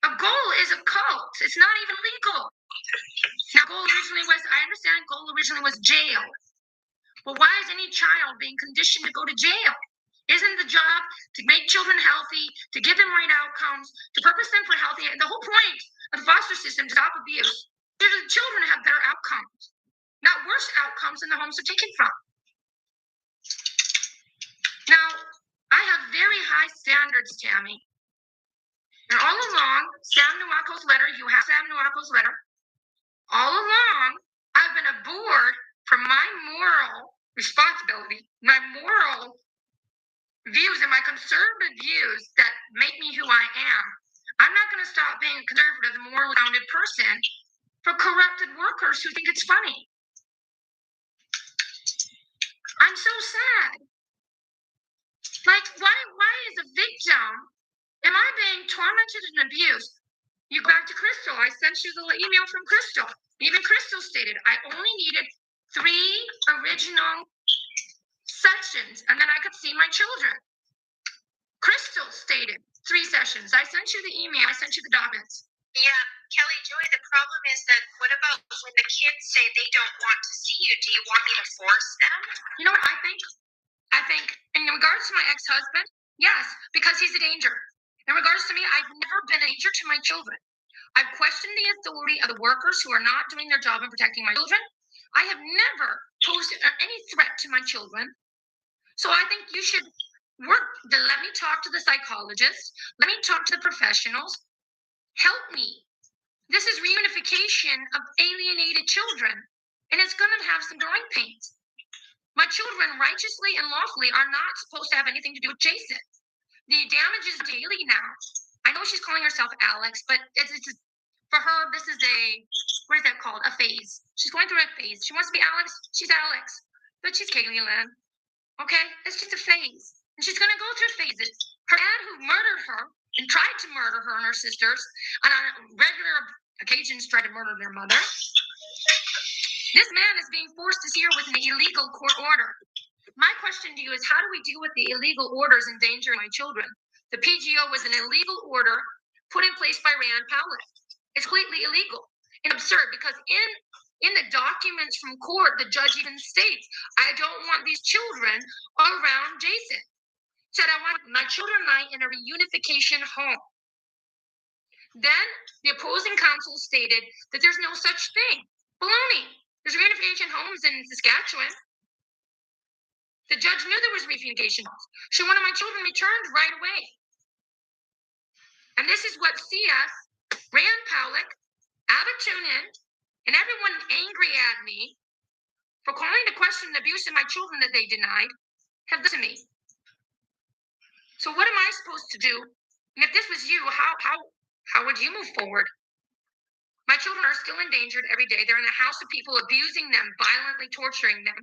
S2: A GOAL is a cult. It's not even legal. Now, GOAL originally was, I understand GOAL originally was jail. But why is any child being conditioned to go to jail? Isn't the job to make children healthy, to give them right outcomes, to purpose them for healthy? The whole point of the foster system to stop abuse, so the children have better outcomes, not worse outcomes than the homes they're taken from. Now, I have very high standards, Tammy. And all along, Sam Nuako's letter, you have Sam Nuako's letter. All along, I've been abhorred from my moral responsibility, my moral views and my conservative views that make me who I am. I'm not going to stop being a conservative, moral, grounded person for corrupted workers who think it's funny. I'm so sad. Like, why is a victim, am I being tormented and abused? You go back to Crystal. I sent you the email from Crystal. Even Crystal stated, I only needed 3 original sessions, and then I could see my children. Crystal stated 3 sessions. I sent you the email. I sent you the documents.
S3: Yeah, Kelly Joy, the problem is that what about when the kids say they don't want to see you? Do you want me to force them?
S2: You know what I think? I think in regards to my ex-husband, yes, because he's a danger. In regards to me, I've never been a danger to my children. I've questioned the authority of the workers who are not doing their job in protecting my children. I have never posed any threat to my children. So I think you should let me talk to the psychologists. Let me talk to the professionals. Help me. This is reunification of alienated children, and it's going to have some growing pains. My children, righteously and lawfully, are not supposed to have anything to do with Jason. The damage is daily now. I know she's calling herself Alex, but it's for her, this is what is that called? A phase. She's going through a phase. She wants to be Alex. She's Alex, but she's Kaylee Lynn. Okay? It's just a phase. And she's going to go through phases. Her dad, who murdered her and tried to murder her and her sisters, and on regular occasions tried to murder their mother, this man is being forced to see her with an illegal court order. My question to you is, how do we deal with the illegal orders endangering my children? The PGO was an illegal order put in place by Rand Palak. It's completely illegal and absurd because in the documents from court, the judge even states, I don't want these children around Jason. Said, I want my children and I in a reunification home. Then the opposing counsel stated that there's no such thing. Baloney. There's reunification homes in Saskatchewan. The judge knew there was reunification homes. She wanted my children returned right away. And this is what CS, Rand Palak, Abitunin, and everyone angry at me for calling to question the abuse of my children that they denied have done to me. So what am I supposed to do? And if this was you, how would you move forward? My children are still endangered every day. They're in the house of people abusing them, violently torturing them.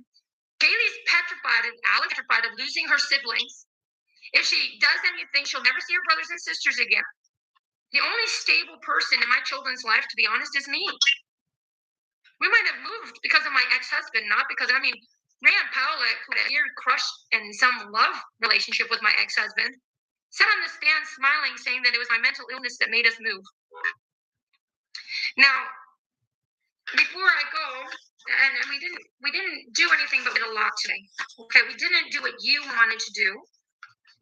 S2: Kaylee's petrified, Alex petrified of losing her siblings. If she does anything, she'll never see her brothers and sisters again. The only stable person in my children's life, to be honest, is me. We might have moved because of my ex-husband, not because, Rand Powlett, who had a weird crush and some love relationship with my ex-husband, sat on the stand smiling, saying that it was my mental illness that made us move. Now, before I go, and we didn't do anything, but we did a lot today. Okay, we didn't do what you wanted to do,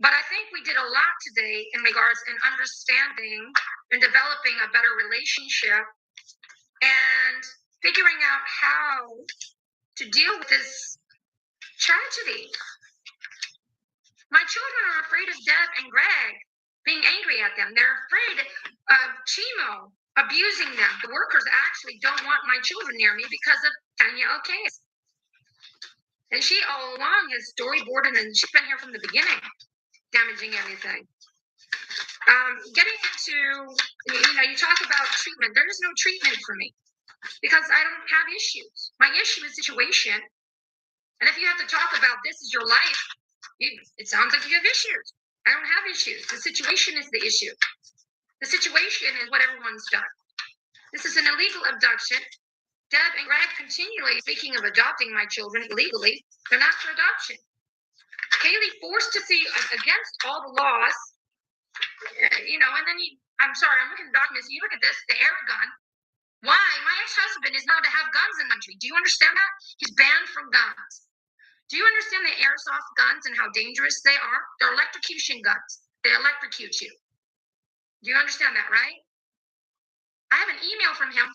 S2: but I think we did a lot today in regards in understanding and developing a better relationship and figuring out how to deal with this tragedy. My children are afraid of Deb and Greg being angry at them. They're afraid of Chimo abusing them. The workers actually don't want my children near me because of Tammy Oncuil. And she all along has storyboarded, and she's been here from the beginning, damaging everything. Getting into, you talk about treatment. There is no treatment for me because I don't have issues. My issue is situation. And if you have to talk about this as your life, it sounds like you have issues. I don't have issues. The situation is the issue. The situation is what everyone's done. This is an illegal abduction. Deb and Greg continually speaking of adopting my children illegally. They're not for adoption. Kaylee forced to see against all the laws, and then I'm sorry, I'm looking at documents. You look at this, the air gun. Why? My ex-husband is not to have guns in the country. Do you understand that? He's banned from guns. Do you understand the airsoft guns and how dangerous they are? They're electrocution guns. They electrocute you. Do you understand that, right? I have an email from him.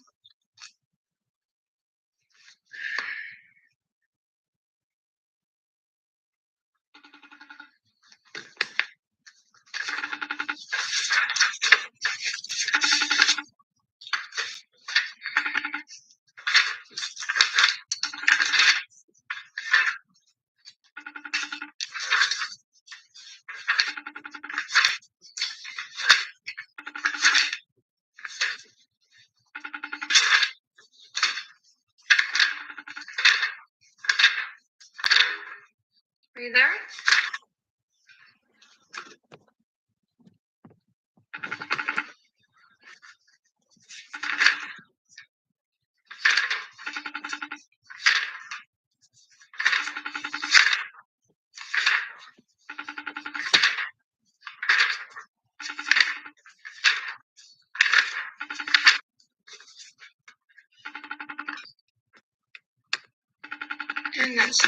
S2: Are you there? And that's